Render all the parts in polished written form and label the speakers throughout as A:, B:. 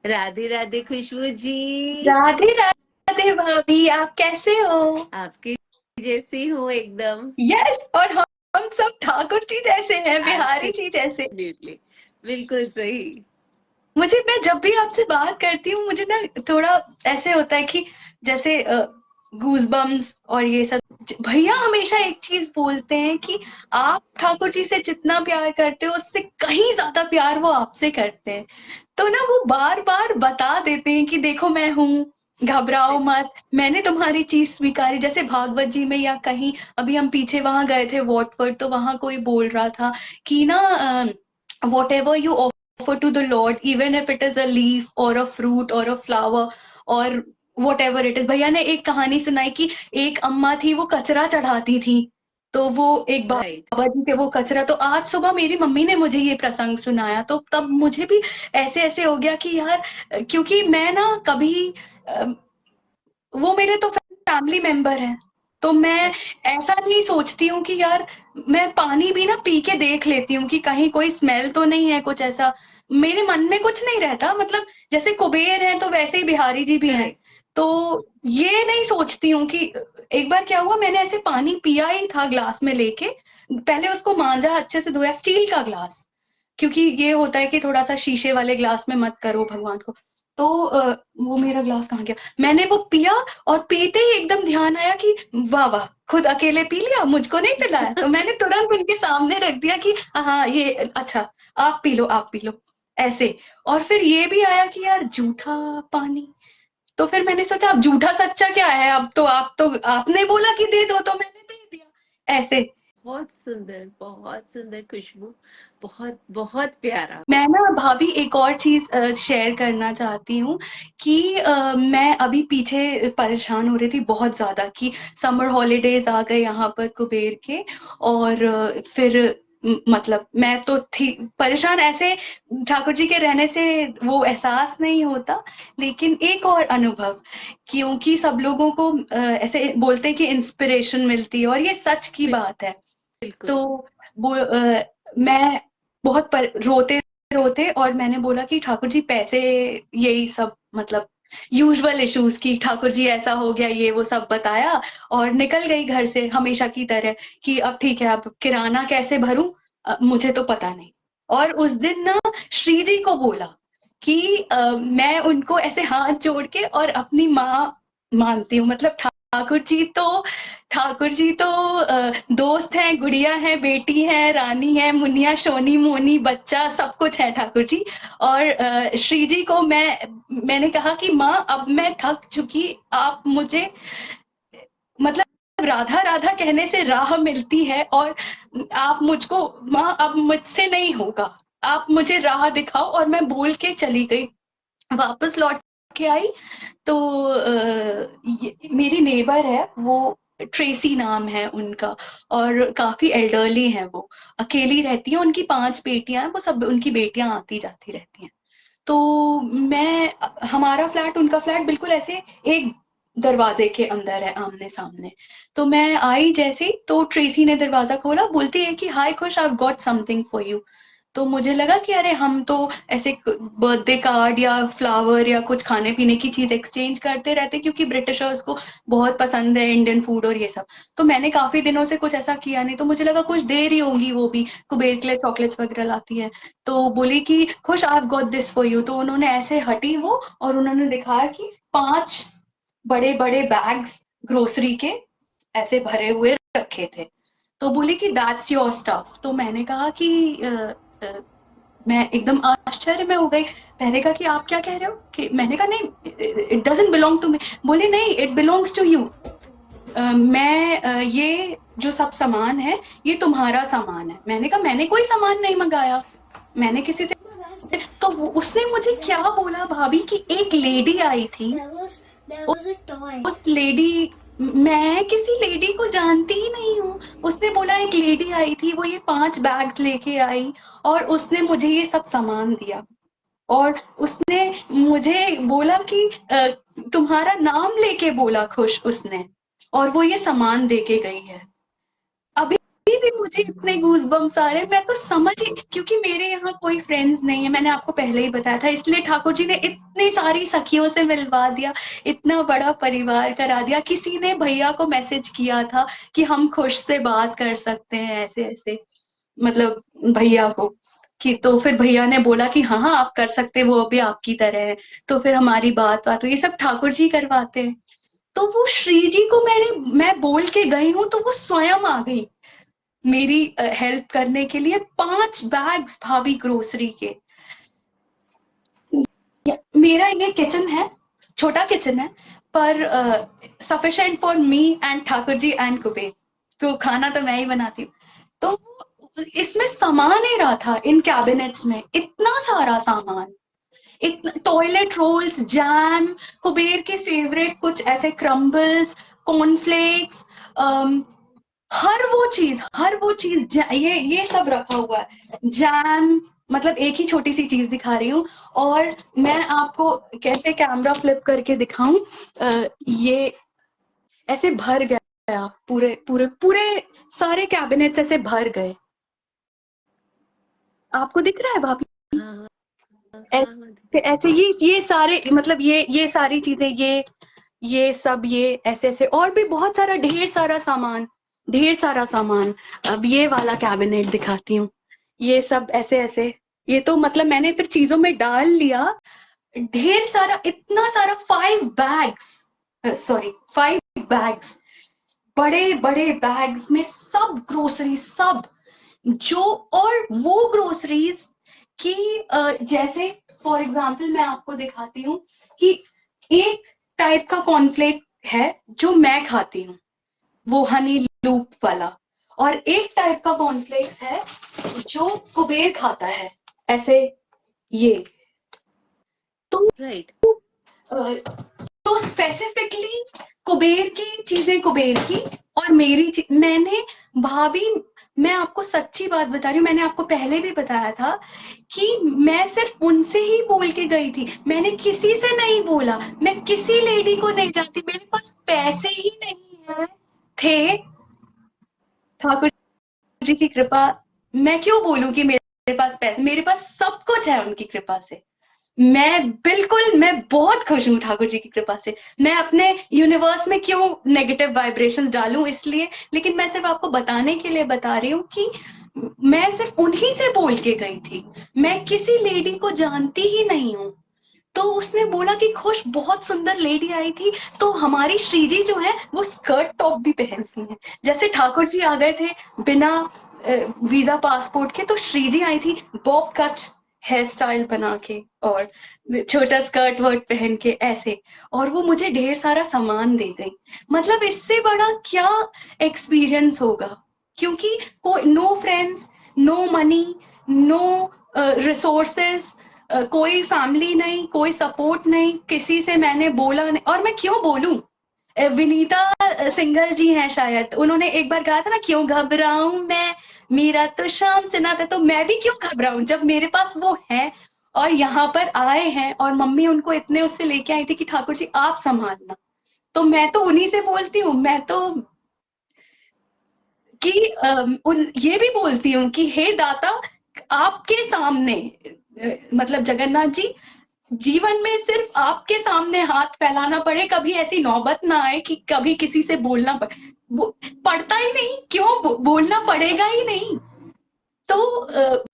A: राधे राधे खुशबू जी।
B: राधे राधे भाभी, आप कैसे हो?
A: आपकी जैसी हूँ एकदम।
B: यस, और हम सब ठाकुर जी जैसे हैं, बिहारी जी जैसे।
A: एब्सोल्युटली, बिल्कुल सही।
B: मैं जब भी आपसे बात करती हूँ, मुझे ना थोड़ा ऐसे होता है कि जैसे गूज बम्स और ये सब। भैया हमेशा एक चीज बोलते हैं कि आप ठाकुर जी से जितना प्यार करते हो, उससे कहीं ज्यादा प्यार वो आपसे करते हैं। तो ना वो बार बार बता देते हैं कि देखो मैं हूँ, घबराओ मत, मैंने तुम्हारी चीज स्वीकारी। जैसे भागवत जी में या कहीं, अभी हम पीछे वहां गए थे वॉटफोर्ड, तो वहां कोई बोल रहा था कि ना, whatever you offer to the Lord, even if it is a leaf और अ फ्रूट और अ फ्लावर और वॉट एवर इट इज। भैया ने एक कहानी सुनाई कि एक अम्मा थी, वो कचरा चढ़ाती थी, तो वो एक
A: राइट।
B: बाबा जी के वो कचरा, तो आज सुबह मेरी मम्मी ने मुझे ये प्रसंग सुनाया, तो तब मुझे भी ऐसे ऐसे हो गया कि यार, क्योंकि मैं ना कभी अ, वो मेरे तो फैमिली मेंबर हैं, तो मैं ऐसा नहीं सोचती हूँ कि यार, मैं पानी भी ना पी के देख लेती हूँ कि कहीं कोई स्मेल तो नहीं है, कुछ ऐसा मेरे मन में कुछ नहीं रहता। मतलब जैसे कुबेर है तो वैसे ही बिहारी जी भी हैं,
A: करेक्ट।
B: तो ये नहीं सोचती हूँ कि एक बार क्या हुआ, मैंने ऐसे पानी पिया ही था ग्लास में लेके, पहले उसको मांजा, अच्छे से धोया, स्टील का ग्लास, क्योंकि ये होता है कि थोड़ा सा शीशे वाले ग्लास में मत करो भगवान को। तो वो मेरा ग्लास कहाँ गया, मैंने वो पिया, और पीते ही एकदम ध्यान आया कि वाह वाह, खुद अकेले पी लिया, मुझको नहीं पिलाया, तो मैंने तुरंत उनके सामने रख दिया कि हाँ ये अच्छा, आप पी लो, आप पी लो, ऐसे। और फिर ये भी आया कि यार जूठा पानी, तो फिर मैंने सोचा अब झूठा सच्चा क्या है, अब तो आपने बोला कि दे दो तो मैंने दे दिया, ऐसे।
A: बहुत सुंदर खुशबू। बहुत बहुत प्यारा।
B: मैं ना भाभी एक और चीज शेयर करना चाहती हूँ कि मैं अभी पीछे परेशान हो रही थी बहुत ज्यादा कि समर हॉलीडेज आ गए यहाँ पर कुबेर के, और फिर मतलब मैं तो थी परेशान ऐसे, ठाकुर जी के रहने से वो एहसास नहीं होता। लेकिन एक और अनुभव, क्योंकि सब लोगों को ऐसे बोलते हैं कि इंस्पिरेशन मिलती है, और ये सच की बात है। तो
A: बिल्कुल।
B: मैं बहुत रोते रोते, और मैंने बोला कि ठाकुर जी पैसे, यही सब, मतलब यूजुअल इश्यूज की, ठाकुर जी ऐसा हो गया, ये वो सब बताया, और निकल गई घर से हमेशा की तरह कि अब ठीक है, अब किराना कैसे भरूं, मुझे तो पता नहीं। और उस दिन ना श्री जी को बोला कि मैं उनको ऐसे हाथ जोड़ के और अपनी माँ मानती हूँ, मतलब ठाकुर जी तो दोस्त हैं, गुड़िया है, बेटी है, रानी है, मुनिया, सोनी, मोनी, बच्चा, सब कुछ है ठाकुर जी। और श्री जी को मैंने कहा कि माँ, अब मैं थक चुकी, आप मुझे, मतलब राधा राधा कहने से राह मिलती है, और आप मुझको, माँ अब मुझसे नहीं होगा, आप मुझे राह दिखाओ, और मैं बोल के चली गई, वापस लौट के आई। तो मेरी नेबर है वो, ट्रेसी नाम है उनका, और काफी एल्डरली हैं वो, अकेली रहती है, उनकी 5 बेटियां हैं, वो सब उनकी बेटियां आती जाती रहती हैं। तो हमारा फ्लैट उनका फ्लैट बिल्कुल ऐसे एक दरवाजे के अंदर है, आमने सामने। तो मैं आई जैसे ही, तो ट्रेसी ने दरवाजा खोला, बोलती है कि हाय खुश, I got something for you. तो मुझे लगा कि अरे हम तो ऐसे बर्थडे कार्ड या फ्लावर या कुछ खाने पीने की चीज एक्सचेंज करते रहते, क्योंकि ब्रिटिशर्स को बहुत पसंद है इंडियन फूड और ये सब। तो मैंने काफी दिनों से कुछ ऐसा किया नहीं, तो मुझे लगा कुछ दे रही होंगी वो भी, कुबेर के लिए चॉकलेट्स वगैरह लाती है। तो बोली कि खुश, I got this for you. तो उन्होंने ऐसे हटी वो, और उन्होंने दिखाया कि 5 बड़े बड़े बैग्स ग्रोसरी के ऐसे भरे हुए रखे थे। तो बोली कि दैट्स योर स्टफ। तो मैंने कहा कि अ, मैं एकदम आश्चर्य में हो गई। मैंने कहा कि आप क्या कह रहे हो, कि मैंने कहा नहीं, it doesn't belong to me. बोले नहीं, इट बिलोंग्स टू यू। ये जो सब सामान है, ये तुम्हारा सामान है। मैंने कहा मैंने कोई सामान नहीं मंगाया, मैंने किसी से। तो उसने मुझे क्या बोला भाभी, कि एक लेडी आई थी,
C: There was a toy.
B: उस लेडी, मैं किसी लेडी को जानती ही नहीं हूँ। उसने बोला एक लेडी आई थी, वो ये 5 बैग्स लेके आई, और उसने मुझे ये सब सामान दिया, और उसने मुझे बोला कि तुम्हारा नाम लेके बोला खुश उसने, और वो ये सामान दे के गई है। अभी कि मुझे इतने गूज बम्स आ रहे हैं, मैं तो समझ ही, क्योंकि मेरे यहाँ कोई फ्रेंड्स नहीं है, मैंने आपको पहले ही बताया था, इसलिए ठाकुर जी ने इतनी सारी सखियों से मिलवा दिया, इतना बड़ा परिवार करा दिया। किसी ने भैया को मैसेज किया था कि हम खुश से बात कर सकते हैं ऐसे ऐसे, मतलब भैया को, कि तो फिर भैया ने बोला कि हाँ हाँ आप कर सकते हैं, वो भी आपकी तरह है। तो फिर हमारी बात बात हुई, ये सब ठाकुर जी करवाते हैं। तो वो श्री जी को मैं बोल के गई हूँ, तो वो स्वयं आ गई मेरी हेल्प करने के लिए। 5 बैग्स भाभी ग्रोसरी के। मेरा ये किचन है, छोटा किचन है, पर sufficient for me and Thakur ji and Kuber, तो खाना तो मैं ही बनाती हूँ। तो इसमें सामान ही रहा था, इन कैबिनेट्स में इतना सारा सामान, टॉयलेट रोल्स, जैम, कुबेर के फेवरेट कुछ ऐसे क्रम्बल्स, कॉर्नफ्लेक्स, हर वो चीज ये सब रखा हुआ है। जैम, मतलब एक ही छोटी सी चीज दिखा रही हूँ, और मैं आपको कैसे कैमरा फ्लिप करके दिखाऊं, ये ऐसे भर गया, पूरे पूरे पूरे सारे कैबिनेट्स ऐसे भर गए। आपको दिख रहा है भाभी?
A: हाँ हाँ हाँ हाँ,
B: ऐसे ऐसे ये सारे, मतलब ये सारी चीजें, ये सब, ये ऐसे ऐसे, और भी बहुत सारा, ढेर सारा सामान, ढेर सारा सामान। अब ये वाला कैबिनेट दिखाती हूँ, ये सब ऐसे ऐसे, ये तो मतलब मैंने फिर चीजों में डाल लिया, ढेर सारा, इतना सारा। 5 बैग्स, बड़े बड़े बैग्स में सब ग्रोसरी, सब जो, और वो ग्रोसरीज की जैसे फॉर एग्जाम्पल मैं आपको दिखाती हूँ कि एक टाइप का कॉर्नफ्लेक है जो मैं खाती हूँ, वो हनी लूप वाला, और एक टाइप का कॉर्नफ्लेक्स है जो कुबेर खाता है, ऐसे, ये। तो
A: राइट।
B: तो स्पेसिफिकली कुबेर की चीजें कुबेर की, और मेरी मैंने, भाभी, मैं आपको सच्ची बात बता रही हूँ, मैंने आपको पहले भी बताया था कि मैं सिर्फ उनसे ही बोल के गई थी, मैंने किसी से नहीं बोला, मैं किसी लेडी को नहीं जानती, मेरे पास पैसे ही नहीं है थे। ठाकुर जी की कृपा, मैं क्यों बोलूं कि मेरे पास पैसे, मेरे पास सब कुछ है उनकी कृपा से। मैं बहुत खुश हूँ ठाकुर जी की कृपा से। मैं अपने यूनिवर्स में क्यों नेगेटिव वाइब्रेशंस डालूं, इसलिए, लेकिन मैं सिर्फ आपको बताने के लिए बता रही हूँ कि मैं सिर्फ उन्हीं से बोल के गई थी, मैं किसी लेडी को जानती ही नहीं हूँ। तो उसने बोला कि खुश, बहुत सुंदर लेडी आई थी। तो हमारी श्रीजी जो है वो स्कर्ट टॉप भी पहनती हैं, जैसे ठाकुर जी आ गए थे बिना वीजा पासपोर्ट के, तो श्रीजी आई थी बॉब कट हेयर स्टाइल बना के, और छोटा स्कर्ट वर्ट पहन के ऐसे, और वो मुझे ढेर सारा सामान दे गई। मतलब इससे बड़ा क्या एक्सपीरियंस होगा, क्योंकि कोई, no friends, no money, no resources, कोई फैमिली नहीं, कोई सपोर्ट नहीं, किसी से मैंने बोला नहीं, और मैं क्यों बोलूं। विनीता सिंघल जी हैं शायद, उन्होंने एक बार कहा था ना, क्यों घबराऊं मैं, मेरा तो शाम से ना था। तो मैं भी क्यों घबराऊं जब मेरे पास वो है, और यहाँ पर आए हैं, और मम्मी उनको इतने उससे लेके आई थी कि ठाकुर जी आप संभालना, तो मैं तो उन्हीं से बोलती हूँ। मैं तो कि ये भी बोलती हूँ कि हे दाता, आपके सामने, मतलब जगन्नाथ जी, जीवन में सिर्फ आपके सामने हाथ फैलाना पड़े, कभी ऐसी नौबत ना आए कि कभी किसी से बोलना पड़े। पड़ता ही नहीं, क्यों बोलना पड़ेगा ही नहीं। तो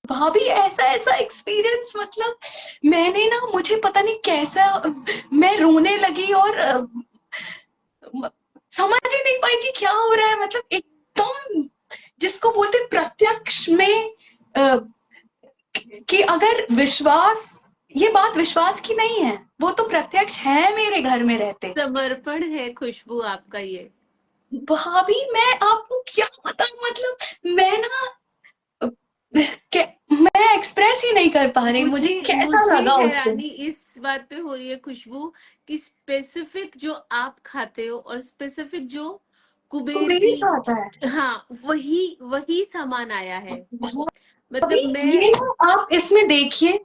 B: भाभी, ऐसा ऐसा एक्सपीरियंस, मतलब मैंने ना, मुझे पता नहीं कैसा, मैं रोने लगी, और समझ ही नहीं पाई कि क्या हो रहा है, मतलब एकदम, जिसको बोलते प्रत्यक्ष में, कि अगर विश्वास, ये बात विश्वास की नहीं है, वो तो प्रत्यक्ष है मेरे घर में रहते।
A: समर्पण है खुशबू आपका ये।
B: भाभी, मैं आपको क्या बताऊं, मतलब मैं ना, मैं एक्सप्रेस ही नहीं कर पा रही, मुझे
A: मुझे
B: कैसा
A: मुझे
B: लगा उस दिन।
A: हैरानी इस बात पे हो रही है खुशबू, कि स्पेसिफिक जो आप खाते हो और स्पेसिफिक जो कुबेर
B: कुबेर
A: की,
B: का आता है।
A: हाँ, वही वही सामान आया है।
B: भाभी,
A: मतलब मैं,
B: ये ना आप इसमें देखिए,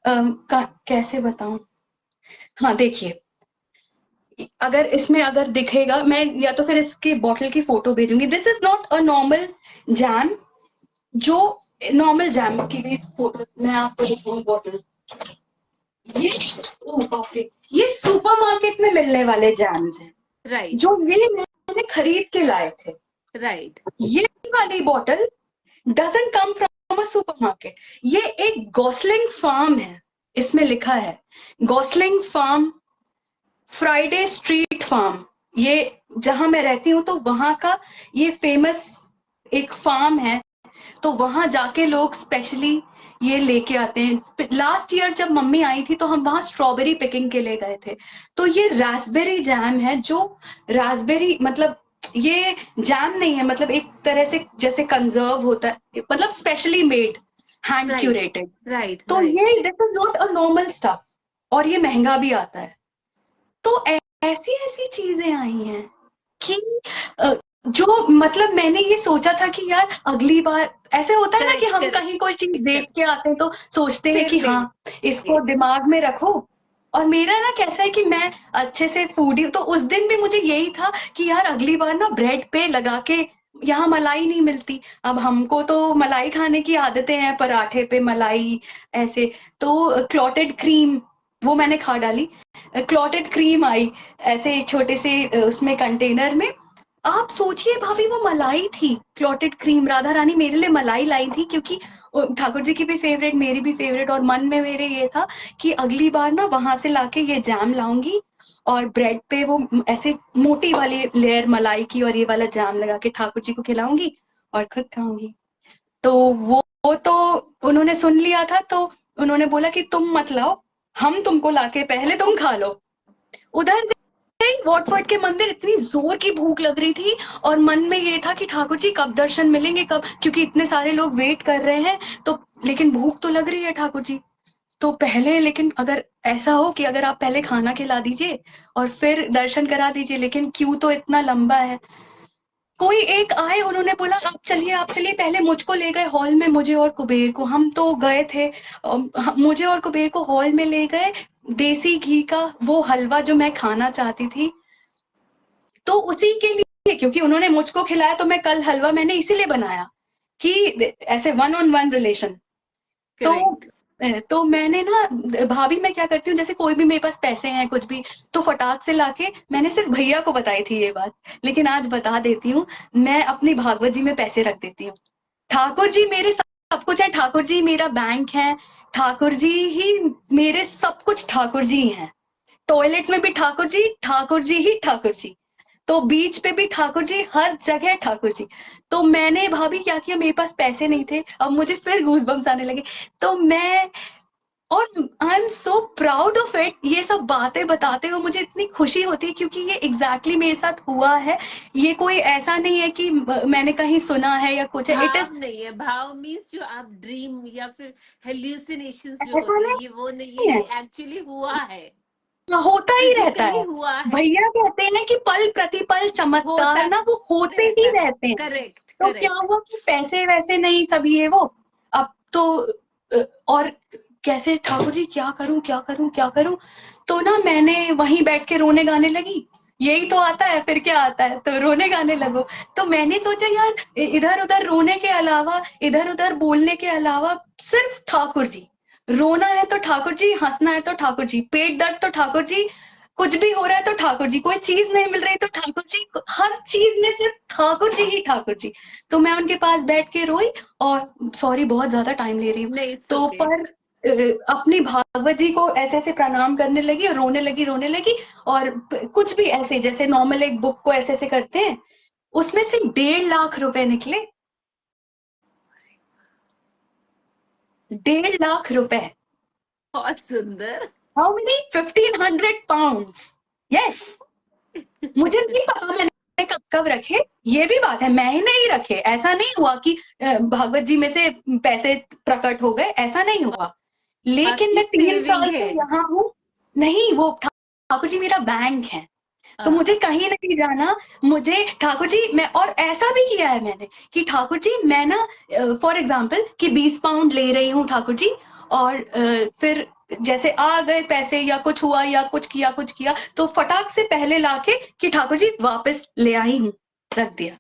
B: कैसे बताऊं, हाँ देखिए, अगर इसमें अगर दिखेगा, मैं या तो फिर इसके बॉटल की फोटो भेजूंगी। This is not a normal jam, जो नॉर्मल जैम की भी फोटो मैं आपको दिखाऊं। बॉटल ये, ओह बाप रे, ये सुपरमार्केट में मिलने वाले जैम्स हैं,
A: राइट
B: जो ये मैंने खरीद के लाए थे।
A: राइट
B: ये वाली bottle doesn't come from a supermarket, ये एक गॉसलिंग फार्म है, इसमें लिखा है Gosling Farm, Friday Street Farm. ये जहां मैं रहती हूँ तो वहां का ये फेमस एक फार्म है, तो वहां जाके लोग स्पेशली ये लेके आते हैं। लास्ट ईयर जब मम्मी आई थी तो हम वहां स्ट्रॉबेरी पिकिंग के लिए गए थे, तो ये रास्पबेरी जैम है, जो रास्पबेरी मतलब ये जैम नहीं है, मतलब एक तरह से जैसे कंजर्व होता है, मतलब specially made, hand
A: right
B: curated.
A: Right
B: तो
A: राइट
B: ये this is not a normal stuff, और ये महंगा भी आता है। तो ऐसी ऐसी चीजें आई हैं कि अ, जो मतलब मैंने ये सोचा था कि यार अगली बार, ऐसे होता है ना कि
A: करेक्ट
B: हम
A: करेक्ट
B: कहीं कोई चीज देख
A: करेक्ट
B: के आते हैं तो सोचते हैं
A: फिर
B: कि हाँ
A: लेंगे।
B: इसको दिमाग में रखो। और मेरा ना कैसा है कि मैं अच्छे से फूडी, तो उस दिन भी मुझे यही था कि यार अगली बार ना ब्रेड पे लगा के, यहाँ मलाई नहीं मिलती, अब हमको तो मलाई खाने की आदतें हैं, पराठे पे मलाई ऐसे। तो क्लॉटेड क्रीम वो मैंने खा डाली, क्लॉटेड क्रीम आई ऐसे छोटे से उसमें कंटेनर में। आप सोचिए भाभी, वो मलाई थी क्लॉटेड क्रीम, राधा रानी मेरे लिए मलाई लाई थी, क्योंकि ठाकुर जी की भी फेवरेट, मेरी भी फेवरेट, और मन में मेरे ये था कि अगली बार ना वहां से लाके ये जैम लाऊंगी और ब्रेड पे वो ऐसे मोटी वाली लेयर मलाई की और ये वाला जैम लगा के ठाकुर जी को खिलाऊंगी और खुद खाऊंगी। तो वो तो उन्होंने सुन लिया था, तो उन्होंने बोला कि तुम मत लाओ, हम तुमको लाके, पहले तुम खा लो। उधर गई वॉटफोर्ड के मंदिर, इतनी जोर की भूख लग रही थी, और मन में ये था कि ठाकुर जी कब दर्शन मिलेंगे, कब, क्योंकि इतने सारे लोग वेट कर रहे हैं। तो लेकिन भूख तो लग रही है ठाकुर जी। तो पहले, लेकिन अगर ऐसा हो कि अगर आप पहले खाना खिला दीजिए और फिर दर्शन करा दीजिए, लेकिन क्यू तो इतना लंबा है। कोई एक आए, उन्होंने बोला आप चलिए आप चलिए, पहले मुझको ले गए हॉल में, मुझे और कुबेर को, हम तो गए थे, मुझे और कुबेर को हॉल में ले गए, देसी घी का वो हलवा जो मैं खाना चाहती थी, तो उसी के लिए, क्योंकि उन्होंने मुझको खिलाया, तो मैं कल हलवा मैंने इसीलिए बनाया कि ऐसे वन ऑन वन रिलेशन। तो
A: करेक्ट
B: तो मैंने ना, भाभी मैं क्या करती हूँ, जैसे कोई भी मेरे पास पैसे हैं कुछ भी, तो फटाक से लाके, मैंने सिर्फ भैया को बताई थी ये बात, लेकिन आज बता देती हूँ, मैं अपनी भागवत जी में पैसे रख देती हूँ। ठाकुर जी मेरे सब कुछ है, ठाकुर जी मेरा बैंक है, ठाकुर जी ही मेरे सब कुछ, ठाकुर जी हैं। टॉयलेट में भी ठाकुर जी, ठाकुर जी ही ठाकुर जी, तो बीच पे भी ठाकुर जी, हर जगह ठाकुर जी। तो मैंने भाभी क्या किया, मेरे पास पैसे नहीं थे, अब मुझे फिर गूज़बम्स आने लगे, तो मैं, और I am so proud of it, ये सब बातें बताते हुए मुझे इतनी खुशी होती है, क्योंकि ये एग्जैक्टली मेरे साथ हुआ है। ये कोई ऐसा नहीं है कि मैंने कहीं सुना है या कुछ है, इट इज,
A: भाव नहीं है, भाव मीन्स जो आप ड्रीम या फिर हेल्यूसिनेशंस जो
B: ऐसा
A: होते हैं,
B: नहीं
A: ये वो नहीं है,
B: है,
A: ये एक्चुअली हुआ है,
B: होता ही रहता
A: फिजिकली
B: है।
A: हुआ है,
B: भैया कहते हैं कि पल प्रतिपल चमत्कार
A: होता
B: ना वो होते ही
A: रहता है।
B: रहते हैं।
A: करेक्ट
B: तो क्या
A: करेक्ट
B: हुआ कि पैसे वैसे नहीं सब ये वो, अब तो और कैसे ठाकुर जी क्या करूं क्या करूं क्या करूं, तो ना मैंने वहीं बैठ के रोने गाने लगी। यही तो आता है, फिर क्या आता है, तो रोने गाने लगो। तो मैंने सोचा यार इधर उधर रोने के अलावा, इधर उधर बोलने के अलावा, सिर्फ ठाकुर जी, रोना है तो ठाकुर जी, हंसना है तो ठाकुर जी, पेट दर्द तो ठाकुर जी, कुछ भी हो रहा है तो ठाकुर जी, कोई चीज नहीं मिल रही तो ठाकुर जी, हर चीज में सिर्फ ठाकुर जी ही ठाकुर जी। तो मैं उनके पास बैठ के रोई, और सॉरी बहुत ज्यादा टाइम ले रही हूँ,
A: नहीं, इट्स
B: तो
A: ओके।
B: पर अपनी भागवत जी को ऐसे ऐसे प्रणाम करने लगी और रोने लगी, और कुछ भी ऐसे जैसे नॉर्मल एक बुक को ऐसे ऐसे करते हैं, उसमें से 1.5 लाख रुपए निकले। 1.5 लाख रुपए।
A: बहुत सुंदर।
B: How many, 1,500 pounds. यस, मुझे नहीं पता मैंने कब कब रखे, ये भी बात है, मैंने ही रखे, ऐसा नहीं हुआ कि भागवत जी में से पैसे प्रकट हो गए, ऐसा नहीं हुआ। लेकिन
A: आपकी
B: मैं 3 साल
A: सेविंग
B: से
A: है।
B: यहाँ हूँ, नहीं वो ठाकुर जी मेरा बैंक है, तो मुझे कहीं नहीं जाना, मुझे ठाकुर जी, मैं और ऐसा भी किया है मैंने कि ठाकुर जी मैं ना, फॉर एग्जाम्पल कि 20 पाउंड ले रही हूँ ठाकुर जी, और फिर जैसे आ गए पैसे या कुछ हुआ या कुछ किया तो फटाक से पहले लाके कि ठाकुर जी वापस ले आई हूँ, रख दिया।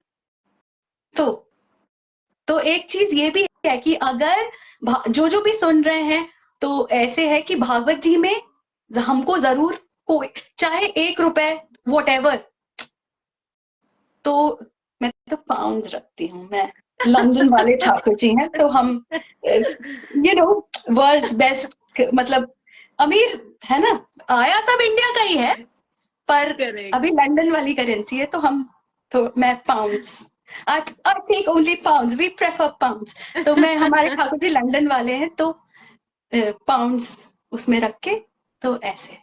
B: तो एक चीज ये भी है कि अगर जो भी सुन रहे हैं तो ऐसे है कि भागवत जी में हमको जरूर कोई चाहे 1 रुपए whatever, तो मैं तो पाउंड्स रखती हूँ, मैं लंदन वाले ठाकुर जी हैं तो हम वर्ल्ड्स बेस्ट, मतलब अमीर है ना, आया सब इंडिया का ही है पर
A: करेक्ट।
B: अभी लंदन वाली करेंसी है तो मैं pounds, I take only pounds, we prefer pounds। तो मैं हमारे ठाकुर जी लंदन वाले हैं तो पाउंड्स उसमें रख के, तो ऐसे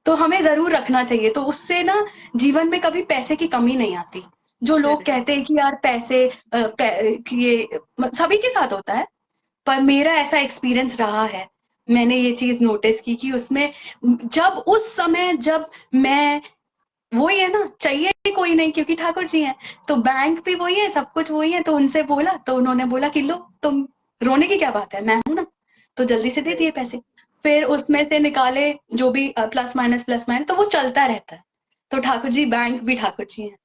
B: तो हमें जरूर रखना चाहिए, तो उससे ना जीवन में कभी पैसे की कमी नहीं आती। जो लोग
A: Correct.
B: कहते हैं कि यार पैसे ये सभी के साथ होता है, पर मेरा ऐसा एक्सपीरियंस रहा है, मैंने ये चीज नोटिस की कि उसमें जब उस समय जब मैं, वही है ना, चाहिए कोई नहीं क्योंकि ठाकुर जी हैं, तो बैंक भी वही है, सब कुछ वही है, तो उनसे बोला तो उन्होंने बोला कि लो तुम, रोने की क्या बात है, मैं हूं ना, तो जल्दी से दे दिए पैसे। फिर उसमें से निकाले जो भी प्लस माइनस तो वो चलता रहता है। तो ठाकुर जी बैंक भी ठाकुर जी हैं।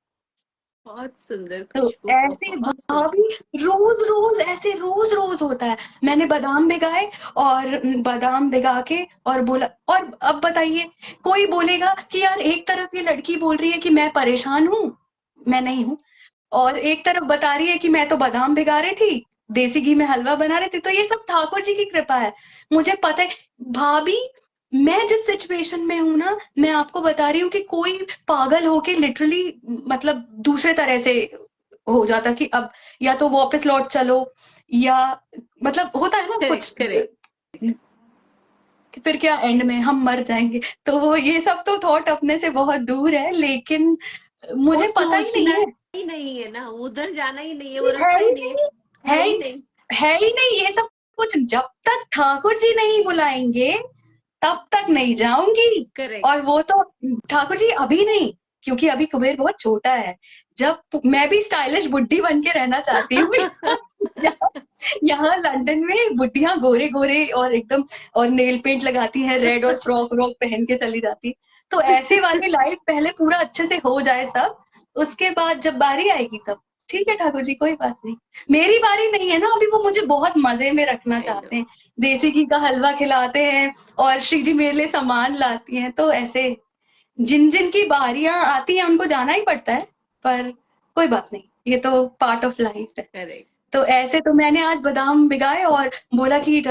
A: बहुत सुंदर
B: तो
A: खुशबू,
B: ऐसे
A: बहुत सुंदर।
B: भाभी रोज रोज ऐसे रोज होता है। मैंने बादाम भिगाए और बादाम भिगा के और बोला, और अब बताइए कोई बोलेगा कि यार एक तरफ ये लड़की बोल रही है कि मैं परेशान हूँ, मैं नहीं हूँ, और एक तरफ बता रही है कि मैं तो बादाम भिगा रही थी, देसी घी में हलवा बना रहे थे, तो ये सब ठाकुर जी की कृपा है। मुझे पता है भाभी, मैं जिस सिचुएशन में हूं ना, मैं आपको बता रही हूँ कि कोई पागल होके लिटरली मतलब दूसरे तरह से हो जाता कि अब या तो वापस लौट चलो, या मतलब होता है ना कुछ
A: करेक्ट।
B: कि फिर क्या एंड में हम मर जाएंगे, तो वो ये सब तो थॉट अपने से बहुत दूर है, लेकिन
A: वो
B: मुझे पता ही नहीं
A: सोचना
B: है,
A: ही नहीं है ना, उधर जाना ही नहीं है, वो
B: है
A: रास्ता ही
B: ही
A: नहीं है,
B: नहीं,
A: है
B: है
A: ही
B: ही
A: नहीं।
B: है ही नहीं ये सब कुछ, जब तक ठाकुर जी नहीं बुलाएंगे तब तक नहीं जाऊंगी। और
A: करेक्ट।
B: वो तो ठाकुर जी अभी नहीं, क्योंकि अभी कुबेर बहुत छोटा है, जब मैं भी स्टाइलिश बुड्ढी बन के रहना चाहती हूँ यहाँ यहाँ लंदन में बुड्ढियां गोरे गोरे और एकदम और नेल पेंट लगाती हैं रेड और फ्रॉक व्रॉक पहन के चली जाती, तो ऐसे वाली लाइफ पहले पूरा अच्छे से हो जाए सब, उसके बाद जब बारी आएगी तब ठीक है ठाकुर जी, कोई बात नहीं। मेरी बारी नहीं है ना अभी, वो मुझे बहुत मजे में रखना
A: आई नो।
B: चाहते हैं, देसी घी का हलवा खिलाते हैं और श्री जी मेरे लिए सामान लाती हैं, तो ऐसे जिन जिन की बारियां आती हैं उनको जाना ही पड़ता है, पर कोई बात नहीं, ये तो पार्ट ऑफ लाइफ है।
A: करेक्ट।
B: तो ऐसे तो मैंने आज बादाम भिगाए और बोला कि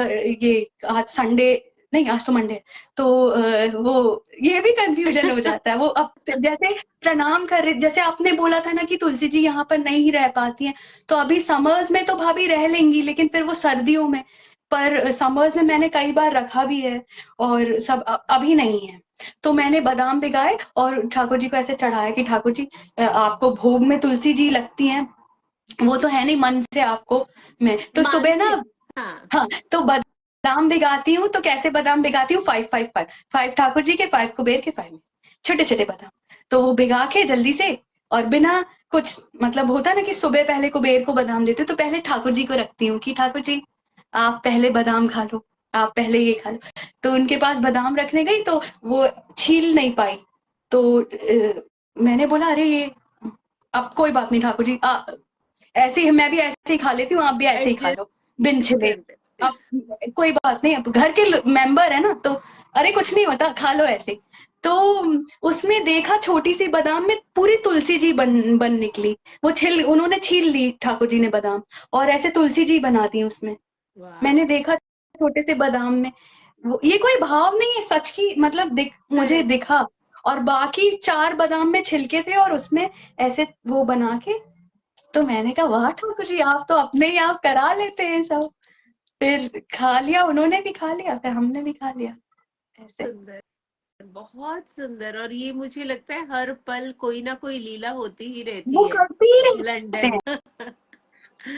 B: ये आज संडे नहीं, आज तो मंडे है, तो वो ये भी कंफ्यूजन हो जाता है, वो अब जैसे प्रणाम कर रहे, जैसे आपने बोला था ना कि तुलसी जी यहाँ पर नहीं रह पाती हैं, तो अभी समर्स में तो भाभी रह लेंगी, लेकिन फिर वो सर्दियों में, पर समर्स में मैंने कई बार रखा भी है और सब अभी नहीं है, तो मैंने बादाम भिगाए और ठाकुर जी को ऐसे चढ़ाया कि ठाकुर जी आपको भोग में तुलसी जी लगती हैं, वो तो है नहीं मन से आपको, मैं तो सुबह ना,
A: मानसिक। हाँ।
B: हाँ तो बादाम भिगाती हूँ, तो कैसे बादाम भिगाती हूँ, 5 5 5 5 ठाकुर जी के, 5 कुबेर के, 5 छोटे छोटे बादाम, तो वो भिगा के जल्दी से और बिना कुछ, मतलब होता ना कि सुबह पहले कुबेर को बादाम देते, तो पहले ठाकुर जी को रखती हूँ कि ठाकुर जी आप पहले बादाम खा लो, आप पहले ये खा लो, तो उनके पास बादाम रखने गई तो वो छील नहीं पाई, तो मैंने बोला अरे ये, अब कोई बात नहीं ठाकुर जी, ऐसे ही मैं भी ऐसे ही खा लेती हूँ, आप भी ऐसे ही खा लो बिन
A: एडजस्ट
B: छिले,
A: कर दे।
B: अब कोई बात नहीं, अब घर के मेंबर है ना, तो अरे कुछ नहीं होता, खा लो ऐसे। तो उसमें देखा छोटी सी बादाम में पूरी तुलसी जी बन निकली, वो उन्होंने छील ली ठाकुर जी ने बादाम और ऐसे तुलसी जी बना दी उसमें,
A: वाह।
B: मैंने देखा छोटे से बादाम में, ये कोई भाव नहीं है, सच की मतलब मुझे
A: करेक्ट।
B: दिखा, और बाकी 4 बादाम में छिलके थे और उसमें ऐसे वो बना के, तो मैंने कहा वाह ठाकुर जी आप तो अपने ही आप करा लेते हैं सब, फिर खा लिया, उन्होंने भी खा लिया, फिर हमने भी खा लिया, ऐसे
A: सुंदर, बहुत सुंदर। और ये मुझे लगता है हर पल कोई ना कोई लीला होती ही रहती
B: वो
A: है
B: करते ही रहते
A: लंदन।
B: हैं।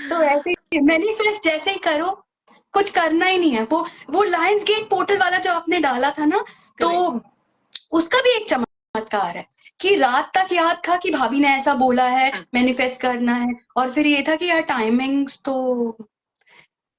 B: तो ऐसे मैनिफेस्ट जैसे ही करो, कुछ करना ही नहीं है, वो लायंस गेट पोर्टल वाला जो आपने डाला था ना, तो
A: करेक्ट।
B: उसका भी एक चमत्कार है कि रात तक याद था कि भाभी ने ऐसा बोला है
A: हाँ।
B: मैनिफेस्ट करना है, और फिर ये था कि यार टाइमिंग्स तो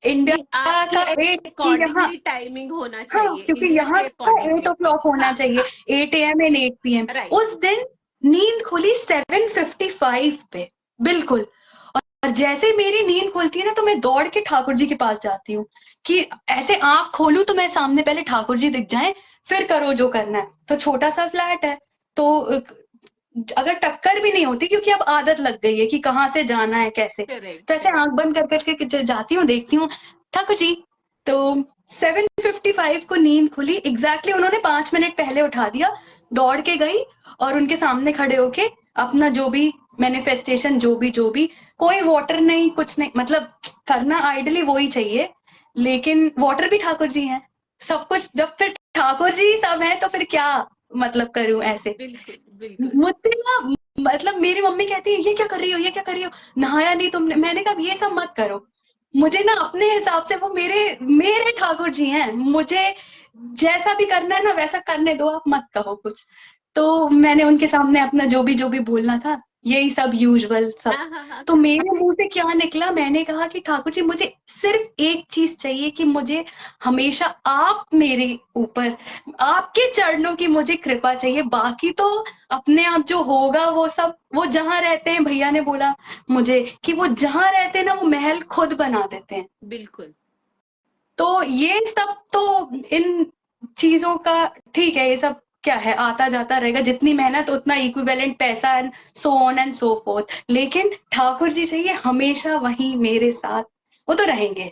B: इंडिया
A: नहीं,
B: का
A: आपके
B: 8 कि यहाँ,
A: अकॉर्डिंगली टाइमिंग होना
B: हाँ
A: चाहिए,
B: क्योंकि
A: इंडिया
B: यहाँ
A: के
B: का 8
A: अकॉर्डिंगली।
B: o'clock होना
A: हाँ
B: चाहिए,
A: हाँ
B: 8 AM एंड 8 PM।
A: राइट।
B: उस दिन नींद खुली 7:55 पे, बिल्कुल। और जैसे ही मेरी नींद खुलती है ना, तो मैं दौड़ के ठाकुर जी के पास जाती हूँ कि ऐसे आंख खोलूं तो मैं सामने पहले ठाकुर जी दिख जाएं, फिर करो जो करना है। तो छोटा सा फ्लैट है, तो अगर टक्कर भी नहीं होती, क्योंकि अब आदत लग गई है कि कहाँ से जाना है कैसे,
A: करेक्ट
B: तो ऐसे
A: करेक्ट।
B: आंख बंद कर करके जाती हूँ, देखती हूँ ठाकुर जी। तो 7:55 को नींद खुली एग्जैक्टली, उन्होंने 5 मिनट पहले उठा दिया। दौड़ के गई और उनके सामने खड़े होके अपना जो भी मैनिफेस्टेशन, जो भी, कोई वाटर नहीं, कुछ नहीं, मतलब करना आइडली वो ही चाहिए, लेकिन वाटर भी ठाकुर जी हैं, सब कुछ जब फिर ठाकुर जी सब है तो फिर क्या मतलब करूं ऐसे।
A: बिल्कुल बिल्कुल।
B: मुझसे ना, मतलब मेरी मम्मी कहती है ये क्या कर रही हो, ये क्या कर रही हो, नहाया नहीं तुमने? मैंने कहा ये सब मत करो, मुझे ना अपने हिसाब से, वो मेरे मेरे ठाकुर जी हैं, मुझे जैसा भी करना है ना वैसा करने दो, आप मत कहो कुछ। तो मैंने उनके सामने अपना जो भी बोलना था, यही सब यूजुअल सब।
A: हाँ हाँ हाँ
B: तो मेरे मुंह से क्या निकला, मैंने कहा कि ठाकुर जी मुझे सिर्फ एक चीज चाहिए कि मुझे हमेशा आप मेरे ऊपर, आपके चरणों की मुझे कृपा चाहिए, बाकी तो अपने आप जो होगा वो सब, वो जहां रहते हैं, भैया ने बोला मुझे कि वो जहां रहते हैं ना, वो महल खुद बना देते हैं।
A: बिल्कुल।
B: तो ये सब तो, इन चीजों का ठीक है, ये सब क्या है, आता जाता रहेगा, जितनी मेहनत उतना इक्विवेलेंट पैसा, and so on and so fourth. लेकिन ठाकुर जी चाहिए हमेशा वहीं मेरे साथ, वो तो रहेंगे,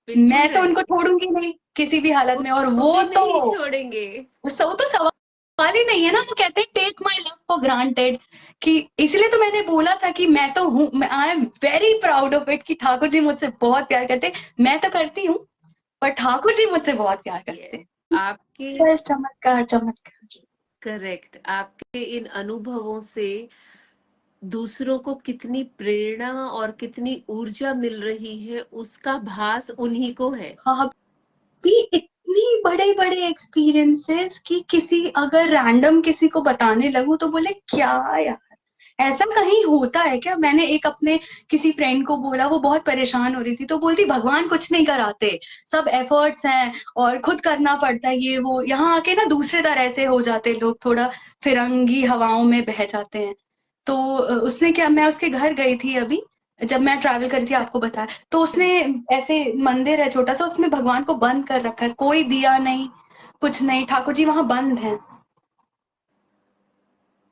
A: बिल्कुल
B: मैं तो उनको
A: रहेंगे।
B: छोड़ूंगी नहीं किसी भी हालत में। और
A: वो
B: वो
A: भी
B: तो,
A: नहीं छोड़ेंगे।
B: वो तो सवाल ही नहीं है ना, वो कहते हैं take my love for granted, कि इसलिए तो मैंने बोला था कि मैं तो हूँ, I am very proud of it कि ठाकुर जी मुझसे बहुत प्यार करते हैं। मैं तो करती हूँ, पर ठाकुर जी मुझसे बहुत प्यार करते
A: ये
B: हैं।
A: आपके,
B: बस चमत्कार चमत्कार।
A: करेक्ट, आपके इन अनुभवों से दूसरों को कितनी प्रेरणा और कितनी ऊर्जा मिल रही है, उसका भास उन्हीं को है।
B: हाँ, भी इतनी बड़े बड़े एक्सपीरियंसेस कि किसी, अगर रैंडम किसी को बताने लगूं तो बोले क्या यार, ऐसा कहीं होता है क्या? मैंने एक अपने किसी फ्रेंड को बोला, वो बहुत परेशान हो रही थी, तो बोलती भगवान कुछ नहीं कराते, सब एफर्ट्स हैं और खुद करना पड़ता है, ये वो, यहाँ आके ना दूसरे तरह से हो जाते लोग, थोड़ा फिरंगी हवाओं में बह जाते हैं। तो उसने क्या, मैं उसके घर गई थी अभी, जब मैं ट्रैवल करी थी, आपको बताया, तो उसने ऐसे मंदिर है छोटा सा, उसमें भगवान को बंद कर रखा है, कोई दिया नहीं, कुछ नहीं, ठाकुर जी वहां बंद हैं।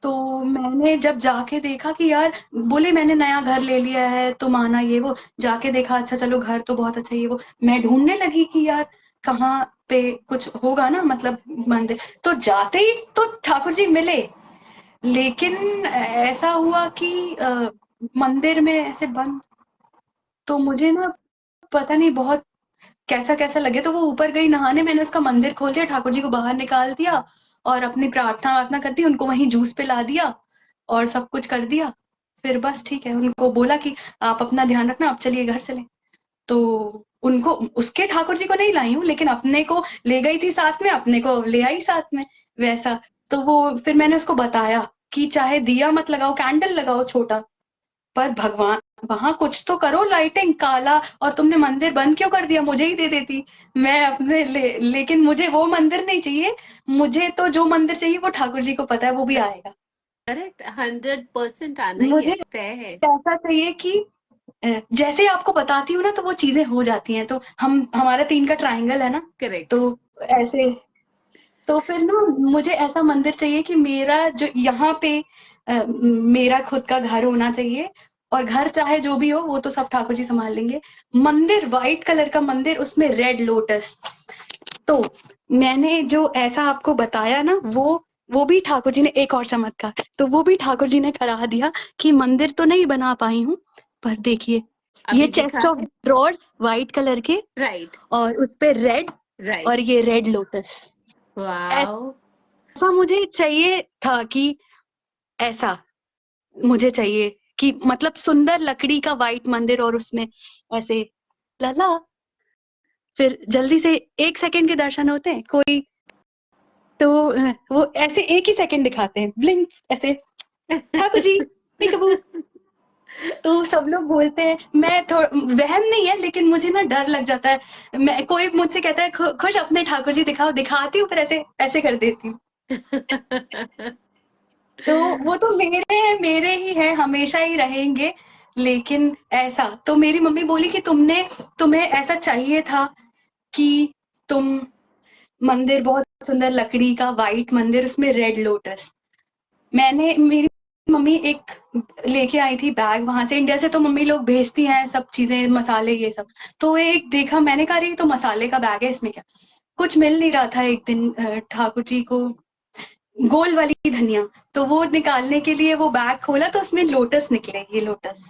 B: तो मैंने जब जाके देखा कि यार, बोले मैंने नया घर ले लिया है, तुम आना, ये वो, जाके देखा, अच्छा चलो घर तो बहुत अच्छा, ये वो, मैं ढूंढने लगी कि यार कहाँ पे कुछ होगा ना, मतलब मंदिर। तो जाते ही तो ठाकुर जी मिले, लेकिन ऐसा हुआ कि मंदिर में ऐसे बंद। तो मुझे ना पता नहीं, बहुत कैसा कैसा लगे, तो वो ऊपर गई नहाने, मैंने उसका मंदिर खोल दिया, ठाकुर जी को बाहर निकाल दिया और अपनी प्रार्थना वार्थना कर दी, उनको वहीं जूस पिला दिया और सब कुछ कर दिया। फिर बस ठीक है, उनको बोला कि आप अपना ध्यान रखना, आप चलिए घर चले। तो उनको, उसके ठाकुर जी को नहीं लाई हूँ, लेकिन अपने को ले गई थी साथ में, अपने को ले आई साथ में, वैसा। तो वो फिर मैंने उसको बताया कि चाहे दिया मत लगाओ, कैंडल लगाओ छोटा, पर भगवान वहां कुछ तो करो, लाइटिंग काला, और तुमने मंदिर बंद क्यों कर दिया, मुझे ही दे देती, मैं अपने लेकिन मुझे वो मंदिर नहीं चाहिए, मुझे तो जो मंदिर चाहिए वो ठाकुर जी को पता है, वो भी आएगा।
A: करेक्ट, 100% आना ही है,
B: मुझे
A: तय है।
B: ऐसा चाहिए कि जैसे आपको बताती हूँ ना, तो वो चीजें हो जाती हैं। तो हमारा 3 का ट्रायंगल है ना,
A: करेक्ट।
B: तो ऐसे, तो फिर ना मुझे ऐसा मंदिर चाहिए कि मेरा जो यहाँ पे मेरा खुद का घर होना चाहिए, और घर चाहे जो भी हो वो तो सब ठाकुर जी संभाल लेंगे। मंदिर व्हाइट कलर का मंदिर, उसमें रेड लोटस। तो मैंने जो ऐसा आपको बताया ना, वो भी ठाकुर जी ने, एक और चमत्कार, तो वो भी ठाकुर जी ने करा दिया कि मंदिर तो नहीं बना पाई हूँ, पर देखिए ये
A: अभी दिखा
B: चेस्ट ऑफ
A: है।
B: ड्रॉर व्हाइट कलर के,
A: राइट
B: और उस पे रेड,
A: राइट।
B: और ये रेड लोटस।
A: वाओ।
B: ऐसा मुझे चाहिए था कि, ऐसा मुझे चाहिए कि, मतलब सुंदर लकड़ी का व्हाइट मंदिर, और उसमें ऐसे लला, फिर जल्दी से 1 सेकंड के दर्शन होते हैं कोई, तो वो ऐसे 1 ही सेकंड दिखाते हैं, ब्लिंक ऐसे, ठाकुर जी, peekaboo, तो सब लोग बोलते हैं, मैं थोड़ा वहम नहीं है लेकिन मुझे ना डर लग जाता है। मैं कोई मुझसे कहता है खुश अपने ठाकुर जी दिखाओ, दिखाती हूँ फिर ऐसे ऐसे कर देती हूँ। तो वो तो मेरे ही है, हमेशा ही रहेंगे। लेकिन ऐसा तो मेरी मम्मी बोली कि तुम्हें ऐसा चाहिए था कि तुम मंदिर बहुत सुंदर लकड़ी का व्हाइट मंदिर, उसमें रेड लोटस। मेरी मम्मी एक लेके आई थी बैग वहां से, इंडिया से तो मम्मी लोग भेजती हैं सब चीजें, मसाले ये सब। तो एक देखा मैंने, कहा ये तो मसाले का बैग है, इसमें क्या। कुछ मिल नहीं रहा था। एक दिन ठाकुर जी को गोल वाली धनिया, तो वो निकालने के लिए वो बैग खोला तो उसमें लोटस निकले, ये लोटस।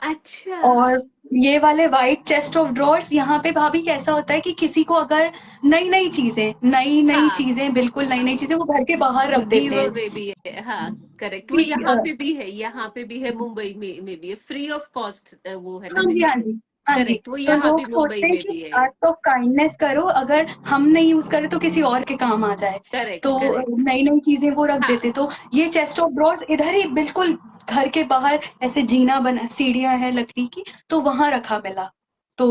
A: अच्छा।
B: और ये वाले व्हाइट चेस्ट ऑफ ड्रॉर्स, यहाँ पे भाभी कैसा होता है कि किसी को अगर नई नई
A: हाँ
B: चीजें बिल्कुल नई नई चीजें वो घर के बाहर रख देते
A: गिव
B: हैं
A: अवे भी है, हाँ करेक्ट। वो
B: कि
A: यहाँ पे भी है, यहाँ पे भी है, मुंबई में भी है, फ्री ऑफ कॉस्ट वो है ना।
B: हाँ जी, हाँ जी, हाँ जी।
A: करेक्ट, वो
B: तो
A: यहाँ
B: लोग
A: भी मुंबई
B: सोचते हैं
A: में
B: कि
A: भी है।
B: एक्ट ऑफ काइंडनेस करो, अगर हम नहीं यूज करें तो किसी और के काम आ जाए।
A: करेक्ट
B: तो
A: करेक्ट।
B: नई नई चीजें वो रख
A: हाँ
B: देते। तो ये चेस्ट ऑफ ड्रॉर्स इधर ही बिल्कुल घर के बाहर ऐसे जीना बना, सीढ़ियां है लकड़ी की, तो वहां रखा मिला। तो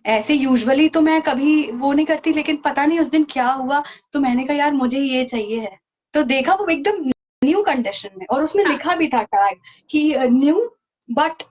B: ऐसे यूजुअली तो मैं कभी वो नहीं करती, लेकिन पता नहीं उस दिन क्या हुआ, तो मैंने कहा यार मुझे ये चाहिए है। तो देखा वो एकदम न्यू कंडीशन में, और उसमें
A: हाँ,
B: लिखा भी था टैग कि new but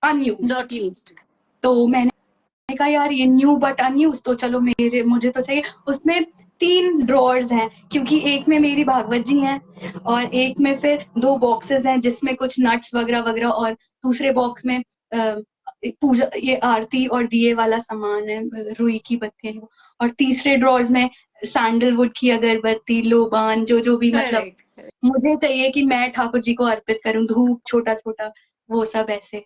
B: unused.
A: Not used.
B: तो मैंने कहा यार ये न्यू बट अनयूज्ड, तो चलो मुझे तो चाहिए। उसमें 3 ड्रॉर्स हैं, क्योंकि एक में मेरी भागवत जी हैं और एक में फिर 2 बॉक्सेस हैं जिसमें कुछ नट्स वगैरह वगैरह, और दूसरे बॉक्स में पूजा, ये आरती और दिए वाला सामान है, रुई की बत्तियां। और तीसरे ड्रॉर्स में सैंडलवुड की अगरबत्ती, लोबान, जो भी मतलब
A: करेक्ट।
B: मुझे चाहिए कि मैं ठाकुर जी को अर्पित करूं, धूप छोटा छोटा, वो सब ऐसे।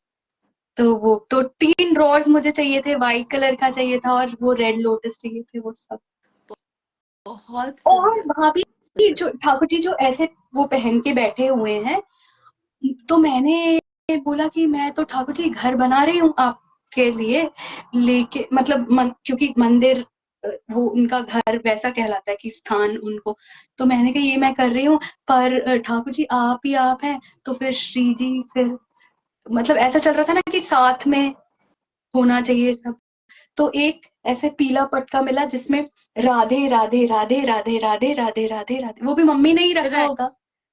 B: तो वो तो 3 ड्रॉर्स मुझे चाहिए थे, व्हाइट कलर का चाहिए था और वो रेड लोटस चाहिए थे, वो सब।
A: बहुत
B: और
A: सुंदर,
B: भाभी
A: बहुत सुंदर।
B: जो ठाकुर जी जो ऐसे वो पहन के बैठे हुए हैं, तो मैंने बोला कि मैं तो ठाकुर जी घर बना रही हूँ आपके लिए, लेके मतलब क्योंकि मंदिर वो उनका घर वैसा कहलाता है कि स्थान उनको। तो मैंने कहा ये मैं कर रही हूँ, पर ठाकुर जी आप ही आप हैं, तो फिर श्री जी, फिर मतलब ऐसा चल रहा था ना कि साथ में होना चाहिए सब। तो एक ऐसे पीला पटका मिला जिसमें राधे राधे राधे राधे राधे राधे राधे राधे, वो भी मम्मी ने ही रखा होगा,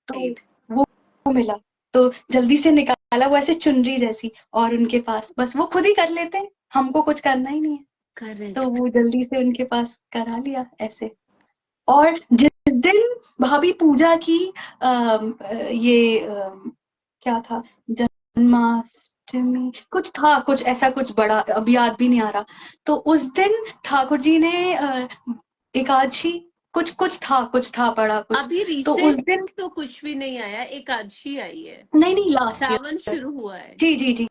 B: तो
A: राइट।
B: वो मिला। तो जल्दी से निकाला, वो ऐसे चुनरी जैसी, और उनके पास बस वो खुद ही कर लेते हैं, हमको कुछ करना ही नहीं है। तो
A: करेक्ट।
B: वो जल्दी से उनके पास करा लिया ऐसे। और जिस दिन भाभी पूजा की, ये क्या था, जन्माष्टमी कुछ था, कुछ ऐसा कुछ बड़ा, अब याद भी नहीं आ रहा। तो उस दिन ठाकुर जी ने एकादशी, कुछ कुछ था बड़ा कुछ।
A: अभी
B: तो उस
A: रिसेंट
B: दिन,
A: तो कुछ भी नहीं आया, एकादशी आई है,
B: नहीं लास्ट
A: सावन
B: ईयर।
A: शुरू हुआ है।
B: जी जी जी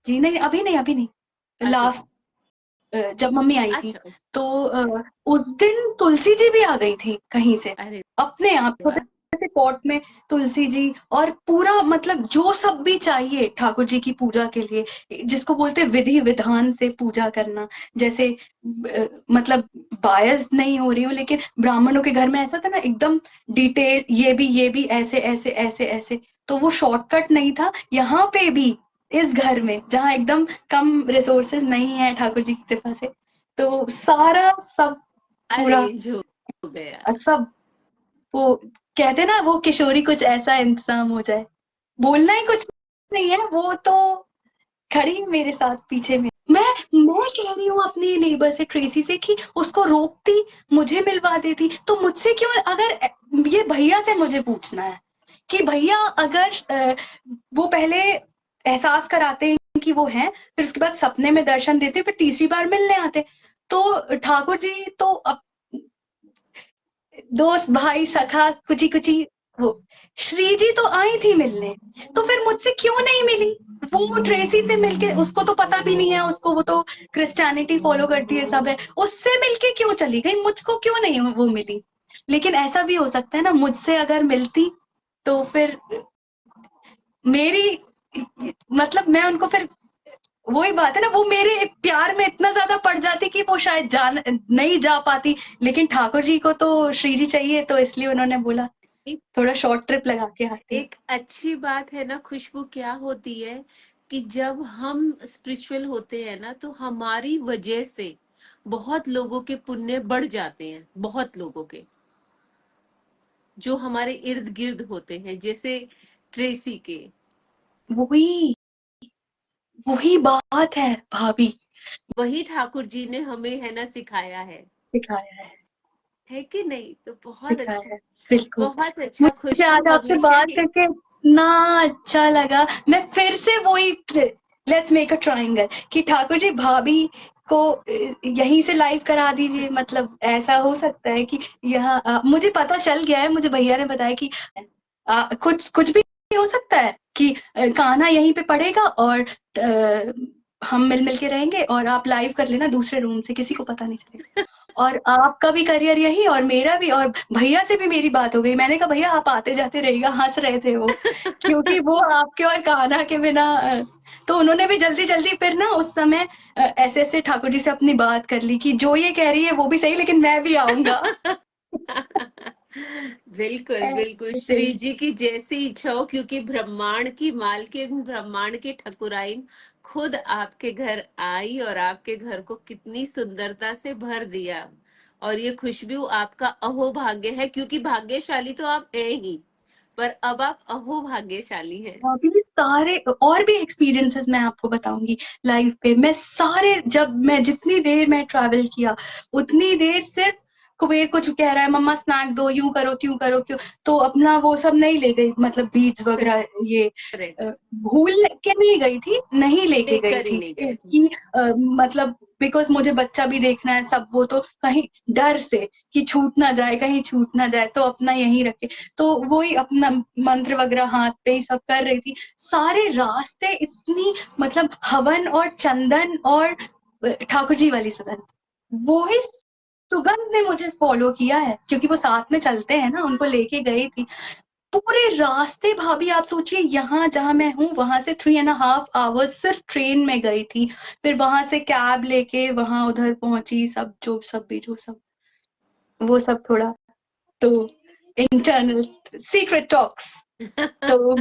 B: जी, नहीं अभी नहीं,
A: अच्छा
B: लास्ट, जब मम्मी आई थी।
A: अच्छा।
B: तो उस दिन तुलसी जी भी आ गई थी कहीं से,
A: अरे
B: अपने आप छोटे
A: वाह।
B: से पॉट में तुलसी जी, और पूरा मतलब जो सब भी चाहिए ठाकुर जी की पूजा के लिए, जिसको बोलते हैं विधि विधान से पूजा करना। जैसे मतलब बायस नहीं हो रही हूँ, लेकिन ब्राह्मणों के घर में ऐसा था ना एकदम डिटेल, ये भी ऐसे ऐसे ऐसे ऐसे। तो वो शॉर्टकट नहीं था यहाँ पे भी, इस घर में जहाँ एकदम कम रिसोर्सेज नहीं है ठाकुर जी की कृपा से, तो सारा सब पूरा
A: अरेंज हो गया।
B: सब, वो कहते ना वो किशोरी कुछ ऐसा इंतजाम हो जाए, बोलना ही कुछ नहीं है, वो तो खड़ी है मेरे साथ पीछे में। मैं कह रही हूँ अपनी नेबर से, ट्रेसी से, कि उसको रोकती, मुझे मिलवा देती। तो मुझसे क्यों, अगर ये भैया से मुझे पूछना है कि भैया अगर वो पहले एहसास कराते हैं कि वो हैं, फिर उसके बाद सपने में दर्शन देते, फिर तीसरी बार मिलने आते। तो ठाकुर जी तो दोस्त भाई सखा कुची कुची, वो श्री जी तो आई थी मिलने, तो फिर मुझसे क्यों नहीं मिली। वो ट्रेसी से मिलके, उसको तो पता भी नहीं है, उसको वो तो क्रिश्चियनिटी फॉलो करती है, सब है, उससे मिलके क्यों चली गई, मुझको क्यों नहीं वो मिली। लेकिन ऐसा भी हो सकता है ना, मुझसे अगर मिलती तो फिर मेरी, मतलब मैं उनको फिर, वही बात है ना, वो मेरे प्यार में इतना ज्यादा पड़ जाती कि वो शायद नहीं जा पाती। लेकिन ठाकुर जी को तो श्री जी चाहिए, तो इसलिए उन्होंने बोला
A: एक
B: थोड़ा शॉर्ट ट्रिप लगा के आती हूँ।
A: एक अच्छी बात है ना खुशबू, क्या होती है कि जब हम स्पिरिचुअल होते हैं ना, तो हमारी वजह से बहुत लोगों के पुण्य बढ़ जाते हैं, बहुत लोगों के जो हमारे इर्द गिर्द होते हैं, जैसे ट्रेसी के।
B: वही वही बात है भाभी,
A: वही ठाकुर जी ने हमें है ना सिखाया
B: सिखाया
A: है कि नहीं? तो बहुत
B: सिखाया
A: अच्छा,
B: है बिल्कुल।
A: बहुत अच्छा
B: मुझे
A: खुशबू,
B: आज आपसे
A: हमेशा
B: बात
A: ही।
B: करके इतना अच्छा लगा। मैं फिर से वही लेट्स मेक अ ट्रायंगल कि ठाकुर जी भाभी को यहीं से लाइव करा दीजिए। मतलब ऐसा हो सकता है कि यहाँ मुझे पता चल गया है, मुझे भैया ने बताया कि कुछ कुछ भी हो सकता है कि कान्हा यहीं पे पढ़ेगा और हम मिल मिल के रहेंगे और आप लाइव कर लेना दूसरे रूम से, किसी को पता नहीं चलेगा। और आपका भी करियर यही और मेरा भी। और भैया से भी मेरी बात हो गई। मैंने कहा भैया आप आते जाते रहिएगा, हंस रहे थे वो क्योंकि वो आपके और कान्हा के बिना तो उन्होंने भी जल्दी जल्दी फिर ना उस समय ऐसे ऐसे ठाकुर जी से अपनी बात कर ली कि जो ये कह रही है वो भी सही, लेकिन मैं भी आऊंगा।
A: बिल्कुल बिल्कुल,
B: ऐसे।
A: श्री जी की जैसी इच्छा हो, क्योंकि ब्रह्मांड की मालकिन, ब्रह्मांड की ठकुराइन खुद आपके घर आई और आपके घर को कितनी सुंदरता से भर दिया। और ये खुशबू आपका अहोभाग्य है, क्योंकि भाग्यशाली तो आप हैं ही, पर अब आप अहोभाग्यशाली हैं।
B: अभी सारे और भी एक्सपीरियंसेस मैं आपको बताऊंगी लाइफ पे। मैं सारे जब मैं जितनी देर मैं ट्रैवल किया उतनी देर सिर्फ कुबेर कुछ कह रहा है मम्मा स्नैक दो, यूं करो त्यों करो क्यों, तो अपना वो सब नहीं ले गई। मतलब बीज वगैरह ये
A: करेक्ट।
B: भूल के नहीं गई थी, नहीं लेके गई
A: लेकर ही
B: थी
A: नहीं गए थे।
B: कि मतलब बिकॉज मुझे बच्चा भी देखना है सब। वो तो कहीं डर से कि छूट ना जाए, कहीं छूट ना जाए, तो अपना यहीं रखे। तो वही अपना मंत्र वगैरह हाथ पे ही सब कर रही थी। सारे रास्ते इतनी मतलब हवन और चंदन और ठाकुर जी वाली सुगंध, वो ही सुगंध ने मुझे फॉलो किया है क्योंकि वो साथ में चलते हैं ना, उनको लेके गई थी पूरे रास्ते। भाभी आप सोचिए यहाँ जहाँ मैं हूँ वहां से 3.5 आवर्स सिर्फ ट्रेन में गई थी। फिर वहां से कैब लेके वहां उधर पहुंची, सब जो सब भी जो सब वो सब थोड़ा तो इंटरनल सीक्रेट टॉक्स। तो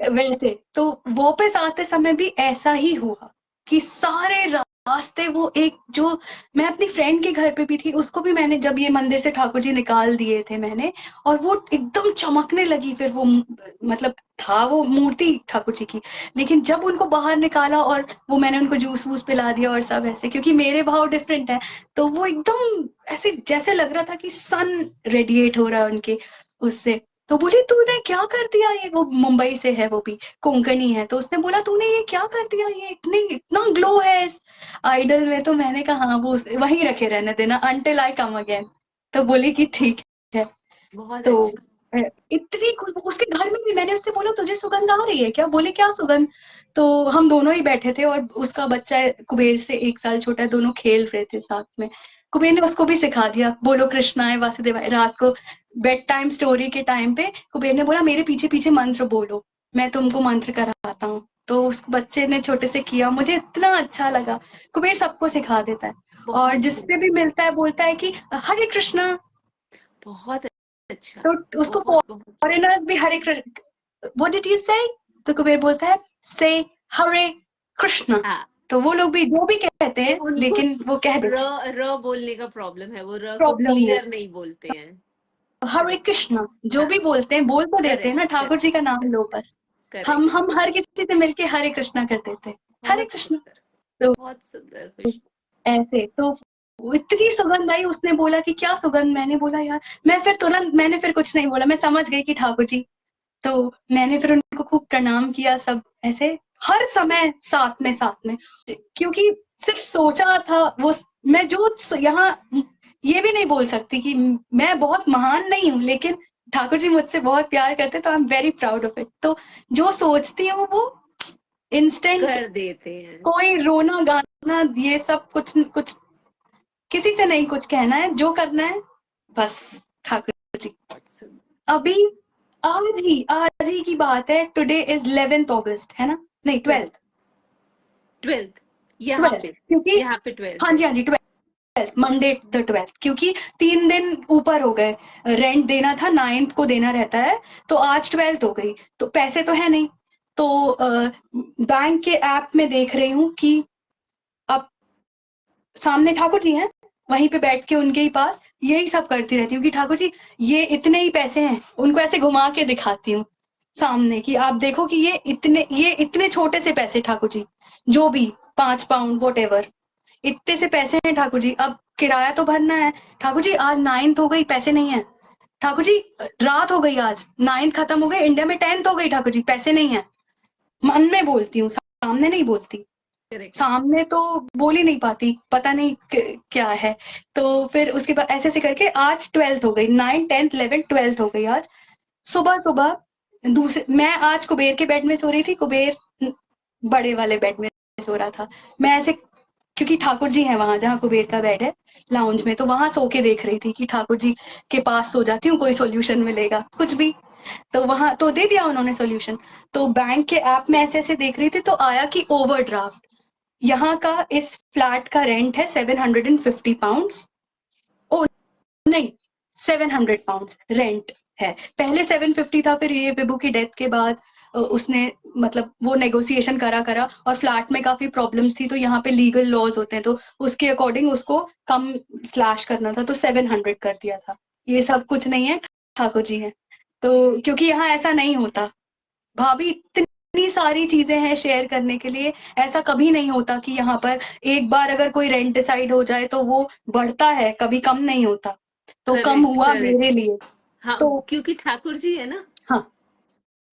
B: वैसे तो वापस आते समय भी ऐसा ही हुआ कि सारे रास्ते वो एक जो मैं अपनी फ्रेंड के घर पे भी थी, उसको भी मैंने जब ये मंदिर से ठाकुर जी निकाल दिए थे मैंने, और वो एकदम चमकने लगी। फिर वो मतलब था वो मूर्ति ठाकुर जी की, लेकिन जब उनको बाहर निकाला और वो मैंने उनको जूस वूस पिला दिया और सब ऐसे, क्योंकि मेरे भाव डिफरेंट है, तो वो एकदम ऐसे जैसे लग रहा था कि सन रेडिएट हो रहा है उनके उससे। तो बोली तूने क्या कर दिया ये, वो मुंबई से है, वो भी कोंकणी है। तो उसने बोला तूने ये क्या कर दिया, ये इतनी इतना ग्लो है इस आइडल में। तो मैंने कहा हाँ वो वहीं रखे रहने देना until I come again। तो बोली कि ठीक है।
A: बहुत
B: तो
A: अच्छा।
B: इतनी उसके घर में भी मैंने उससे बोला तुझे सुगंध आ रही है क्या, बोले क्या सुगंध। तो हम दोनों ही बैठे थे और उसका बच्चा कुबेर से 1 साल छोटा है, दोनों खेल रहे थे साथ में। कुबेर ने उसको भी सिखा दिया बोलो कृष्णाय वासुदेवाय। रात को बेड टाइम स्टोरी के टाइम पे कुबेर ने बोला मेरे पीछे पीछे मंत्र बोलो, मैं तुमको मंत्र कराता हूँ। तो उस बच्चे ने छोटे से किया, मुझे इतना अच्छा लगा। कुबेर सबको सिखा देता है और
A: बहुत
B: जिससे
A: सुंदर।
B: भी मिलता है बोलता है कि हरे कृष्णा।
A: बहुत अच्छा।
B: तो उसको
A: बहुत बहुत सुंदर।
B: फॉरेनर्स भी हरे कृष्ण व्हाट डिड यू से, तो कुबेर बोलता है से हरे कृष्णा।
A: हाँ,
B: तो वो लोग भी जो भी कहते
A: वो
B: हैं
A: उनको
B: लेकिन वो कह
A: र
B: देते हैं।
A: र बोलने का प्रॉब्लम है, वो र को
B: प्रॉब्लम है
A: क्लियर नहीं बोलते हैं।
B: हरे कृष्णा जो
A: हाँ,
B: भी बोलते हैं, बोल तो देते हैं
A: करेक्ट
B: ना ठाकुर जी का नाम लो
A: करेक्ट
B: बस। हम
A: करेक्ट।
B: हम हर किसी से मिलके हरे कृष्णा कर देते हैं, हरे
A: बहुत
B: कृष्णा।
A: सुंदर,
B: तो
A: बहुत सुंदर खुशबू।
B: ऐसे तो वो इतनी सुगंध आई। उसने बोला कि क्या सुगंध, मैंने बोला यार, मैं फिर तुरंत मैंने फिर कुछ नहीं बोला, मैं समझ गई कि ठाकुर जी। तो मैंने फिर उनको खूब प्रणाम किया सब ऐसे हर समय साथ में क्योंकि सिर्फ सोचा था वो। मैं जो यहाँ ये भी नहीं बोल सकती कि मैं बहुत महान नहीं हूँ, लेकिन ठाकुर जी मुझसे बहुत प्यार करते तो I am very proud of it. तो जो सोचती हूँ वो इंस्टेंट।
A: कर देते हैं।
B: कोई रोना गाना ये सब कुछ कुछ किसी से नहीं कुछ कहना है, जो करना है बस ठाकुर जी।
A: बहुत सुंदर।
B: अभी आज ही की बात है। टुडे इज 11th अगस्त है ना, नहीं
A: करेक्ट।
B: 12th।
A: 12th। यहाँ
B: 12th
A: पे,
B: क्योंकि
A: यहाँ पे 12th
B: हाँ
A: है।
B: जी 12th। मंडे द 12th, क्योंकि 3 दिन ऊपर हो गए, रेंट देना था 9th को देना रहता है, तो आज 12th हो गई, तो पैसे तो है नहीं, तो बैंक के ऐप में देख रही हूँ कि अब सामने ठाकुर जी हैं, वहीं पे बैठ के उनके ही पास यही सब करती रहती हूँ कि ठाकुर जी ये इतने ही पैसे हैं, उनको ऐसे घुमा के दिखाती हूँ सामने कि आप देखो कि ये इतने छोटे से पैसे ठाकुर जी, जो भी 5 पाउंड वॉट इतने से पैसे हैं ठाकुर जी, अब किराया तो भरना है ठाकुर जी, आज 9th हो गई, पैसे नहीं है ठाकुर जी, रात हो गई, आज 9th खत्म हो गई, इंडिया में 10th हो गई ठाकुर जी, पैसे नहीं है। मन में बोलती हूँ, सामने नहीं बोलती,
A: करेक्ट।
B: सामने तो बोल ही नहीं पाती, पता नहीं क्या है। तो फिर उसके बाद ऐसे ऐसे करके आज 12th हो गई, 9, 10, 11, 12th हो गई आज। सुबह सुबह दूसरे, मैं आज कुबेर के बेड में सो रही थी, कुबेर बड़े वाले बेड में सो रहा था, मैं ऐसे, क्योंकि ठाकुर जी हैं वहां जहाँ कुबेर का बेड है लाउंज में, तो वहां सो के देख रही थी कि ठाकुर जी के पास सो जाती हूँ, कोई सोल्यूशन मिलेगा कुछ भी, तो वहां तो दे दिया उन्होंने सोल्यूशन। तो बैंक के ऐप में ऐसे ऐसे देख रही थी, तो आया कि ओवरड्राफ्ट, यहाँ का इस फ्लैट का रेंट है 750 पाउंड्स, ओ नहीं 700 पाउंड्स रेंट है, पहले 750 था, फिर ये विभू की डेथ के बाद उसने मतलब वो नेगोशिएशन करा और फ्लैट में काफी प्रॉब्लम्स थी, तो यहाँ पे लीगल लॉज होते हैं, तो उसके अकॉर्डिंग उसको कम स्लैश करना था, तो 700 कर दिया था। ये सब कुछ नहीं है, ठाकुर जी हैं, तो क्योंकि यहाँ ऐसा नहीं होता भाभी, इतनी सारी चीजें हैं शेयर करने के लिए, ऐसा कभी नहीं होता कि यहाँ पर एक बार अगर कोई रेंट डिसाइड हो जाए तो वो बढ़ता है, कभी कम नहीं होता, तो कम
A: करेक्ट
B: हुआ
A: करेक्ट।
B: मेरे लिए।
A: हाँ,
B: तो
A: क्योंकि ठाकुर जी है ना।
B: हाँ,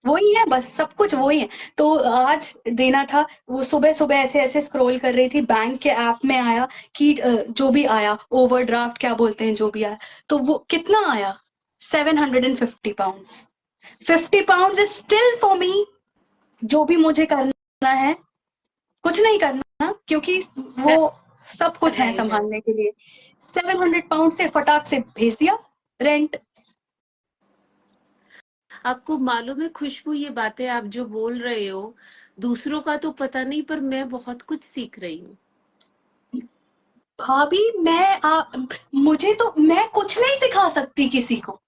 B: वही है, बस सब कुछ वही है। तो आज देना था, वो सुबह सुबह ऐसे ऐसे स्क्रॉल कर रही थी, बैंक के ऐप में आया कि जो भी आया ओवरड्राफ्ट क्या बोलते हैं, जो भी आया, तो वो कितना आया 750 pounds, 50 pounds is still for me, जो भी मुझे करना है, कुछ नहीं करना क्योंकि वो सब कुछ है
A: राइट है।
B: संभालने के लिए, 700 पाउंड से फटाक से भेज दिया रेंट।
A: आपको मालूम है खुशबू, ये बातें आप जो बोल रहे हो, दूसरों का तो पता नहीं, पर मैं बहुत कुछ सीख रही हूँ।
B: भाभी मुझे तो, मैं कुछ नहीं सिखा सकती किसी को,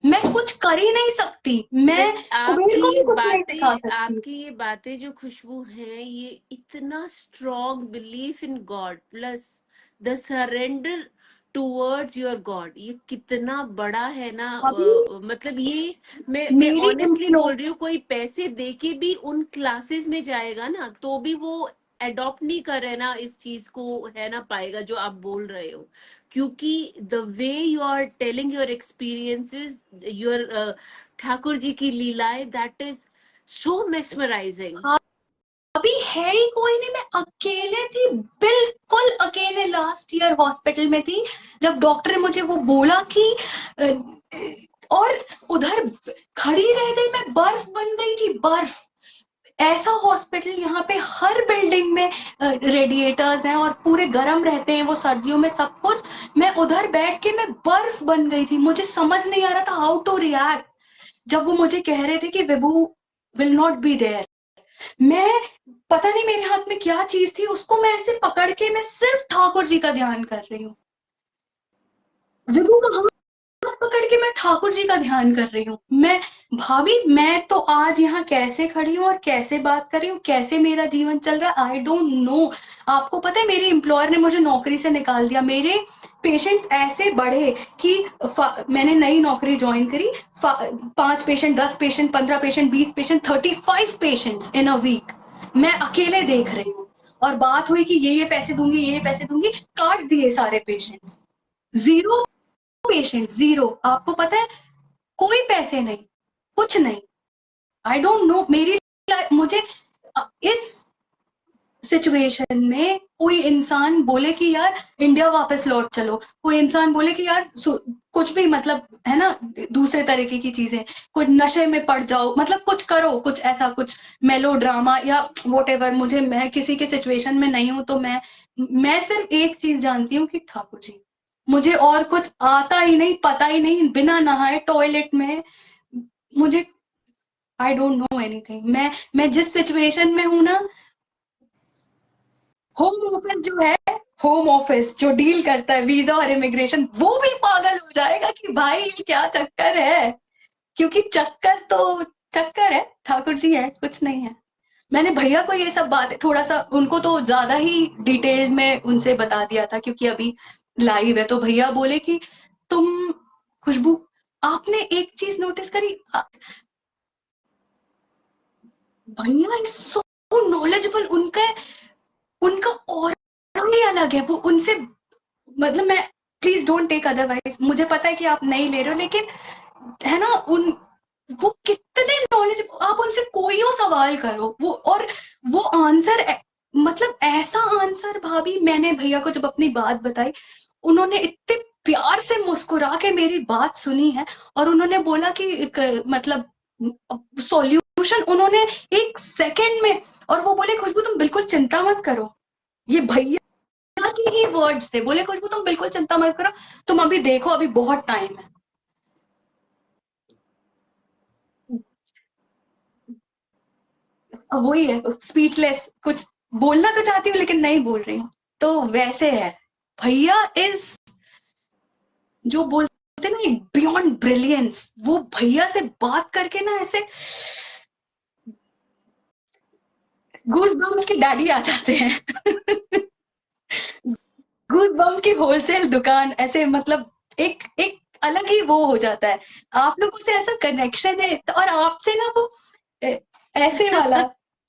B: मैं कुछ कर ही नहीं सकती, मैं
A: नहीं,
B: कुबेर को भी कुछ नहीं सिखा सकती।
A: आपकी ये बातें जो खुशबू हैं, ये इतना strong belief in God plus the surrender towards your God, ये कितना बड़ा है ना।
B: भाभी
A: मतलब ये मैं
B: मेरी
A: ऑनेस्टली
B: इम्प्लॉय,
A: बोल रही हूँ, कोई पैसे दे के भी उन क्लासेस में जाएगा ना, तो भी वो अडॉप्ट नहीं करे ना इस चीज को, है ना, पाएगा जो आप बोल रहे हो। क्योंकि the way you are telling your experiences, your Thakur ji की लीलाएं, दैट इज सो मेस्मराइजिंग।
B: अभी है ही कोई नहीं, मैं अकेले थी, बिल्कुल अकेले, लास्ट ईयर हॉस्पिटल में थी जब डॉक्टर ने मुझे वो बोला कि और उधर खड़ी रह गई मैं, बर्फ बन गई थी, बर्फ। ऐसा हॉस्पिटल, यहाँ पे हर बिल्डिंग में रेडिएटर्स हैं और पूरे गर्म रहते हैं वो सर्दियों में सब कुछ, मैं उधर बैठ के मैं बर्फ बन गई थी, मुझे समझ नहीं आ रहा था हाउ टू रिएक्ट। जब वो मुझे कह रहे थे कि विभू विल नॉट बी देयर, मैं, पता नहीं मेरे हाथ में क्या चीज थी, उसको मैं ऐसे पकड़ के मैं सिर्फ ठाकुर जी का ध्यान कर रही हूँ, विभू का हाथ पकड़ के मैं ठाकुर जी का ध्यान कर रही हूँ। मैं, भाभी मैं तो आज यहाँ कैसे खड़ी हूँ और कैसे बात कर रही हूँ, कैसे मेरा जीवन चल रहा है, आई डोंट नो। आपको पता है मेरे एम्प्लॉयर ने मुझे नौकरी से निकाल दिया, मेरे पेशेंट्स ऐसे बढ़े कि मैंने नई नौकरी ज्वाइन करी, 5 patient, 10 patient, 15 patient, 20 patient, 35 patients in a week मैं अकेले देख रही हूँ, और बात हुई कि ये पैसे दूंगी, ये पैसे दूंगी, काट दिए सारे पेशेंट्स, जीरो पेशेंट, जीरो। आपको पता है कोई पैसे नहीं, कुछ नहीं, आई डोंट नो मेरी मुझे इस सिचुएशन में कोई इंसान बोले कि यार इंडिया वापस लौट चलो, कोई इंसान बोले कि यार कुछ भी, मतलब है ना, दूसरे तरीके की चीजें, कुछ नशे में पड़ जाओ, मतलब कुछ करो, कुछ ऐसा कुछ मेलो ड्रामा या वॉट, मुझे, मैं किसी के सिचुएशन में नहीं हूं, तो मैं सिर्फ एक चीज जानती हूँ कि ठाकुर जी, मुझे और कुछ आता ही नहीं, पता ही नहीं, बिना नहाए टॉयलेट में मुझे, आई डोंट नो एनीथिंग। मैं जिस सिचुएशन में हूं ना, होम ऑफिस जो है, होम ऑफिस जो डील करता है वीजा और इमिग्रेशन, वो भी पागल हो जाएगा कि भाई ये क्या चक्कर है। क्योंकि चक्कर तो चक्कर है, ठाकुर जी है, कुछ नहीं है। मैंने भैया को ये सब बातें थोड़ा सा, उनको तो ज्यादा ही डिटेल में उनसे बता दिया था क्योंकि अभी लाइव है। तो भैया बोले कि तुम, खुशबू, आपने एक चीज नोटिस करी, भैया इज सो नॉलेजेबल, उनका उनका और ही अलग है। वो उनसे, मतलब मैं, प्लीज डोंट टेक अदरवाइज, मुझे पता है कि आप नहीं ले रहे हो, लेकिन है ना, उन, वो कितने नॉलेज, आप उनसे कोई सवाल करो वो, और वो आंसर, मतलब ऐसा आंसर, भाभी मैंने भैया को जब अपनी बात बताई, उन्होंने इतने प्यार से मुस्कुरा के मेरी बात सुनी है। और उन्होंने बोला कि मतलब सॉल्यूशन उन्होंने 1 सेकंड में, और वो बोले खुशबू तुम बिल्कुल चिंता मत करो, ये भैया के ही वर्ड्स थे, बोले खुशबू तुम बिल्कुल चिंता मत करो, तुम अभी देखो, अभी बहुत टाइम है। वही है, स्पीचलेस, कुछ बोलना तो चाहती हूँ लेकिन नहीं बोल रही हूँ। तो वैसे है, भैया इज, जो बोलते ना, बियॉन्ड ब्रिलियंस। वो भैया से बात करके ना ऐसे गूज बम्स के डैडी आ जाते हैं। गूज बम्स की होलसेल दुकान ऐसे, मतलब एक एक अलग ही वो हो जाता है। आप लोगों से ऐसा कनेक्शन है, और आपसे ना वो ऐसे वाला,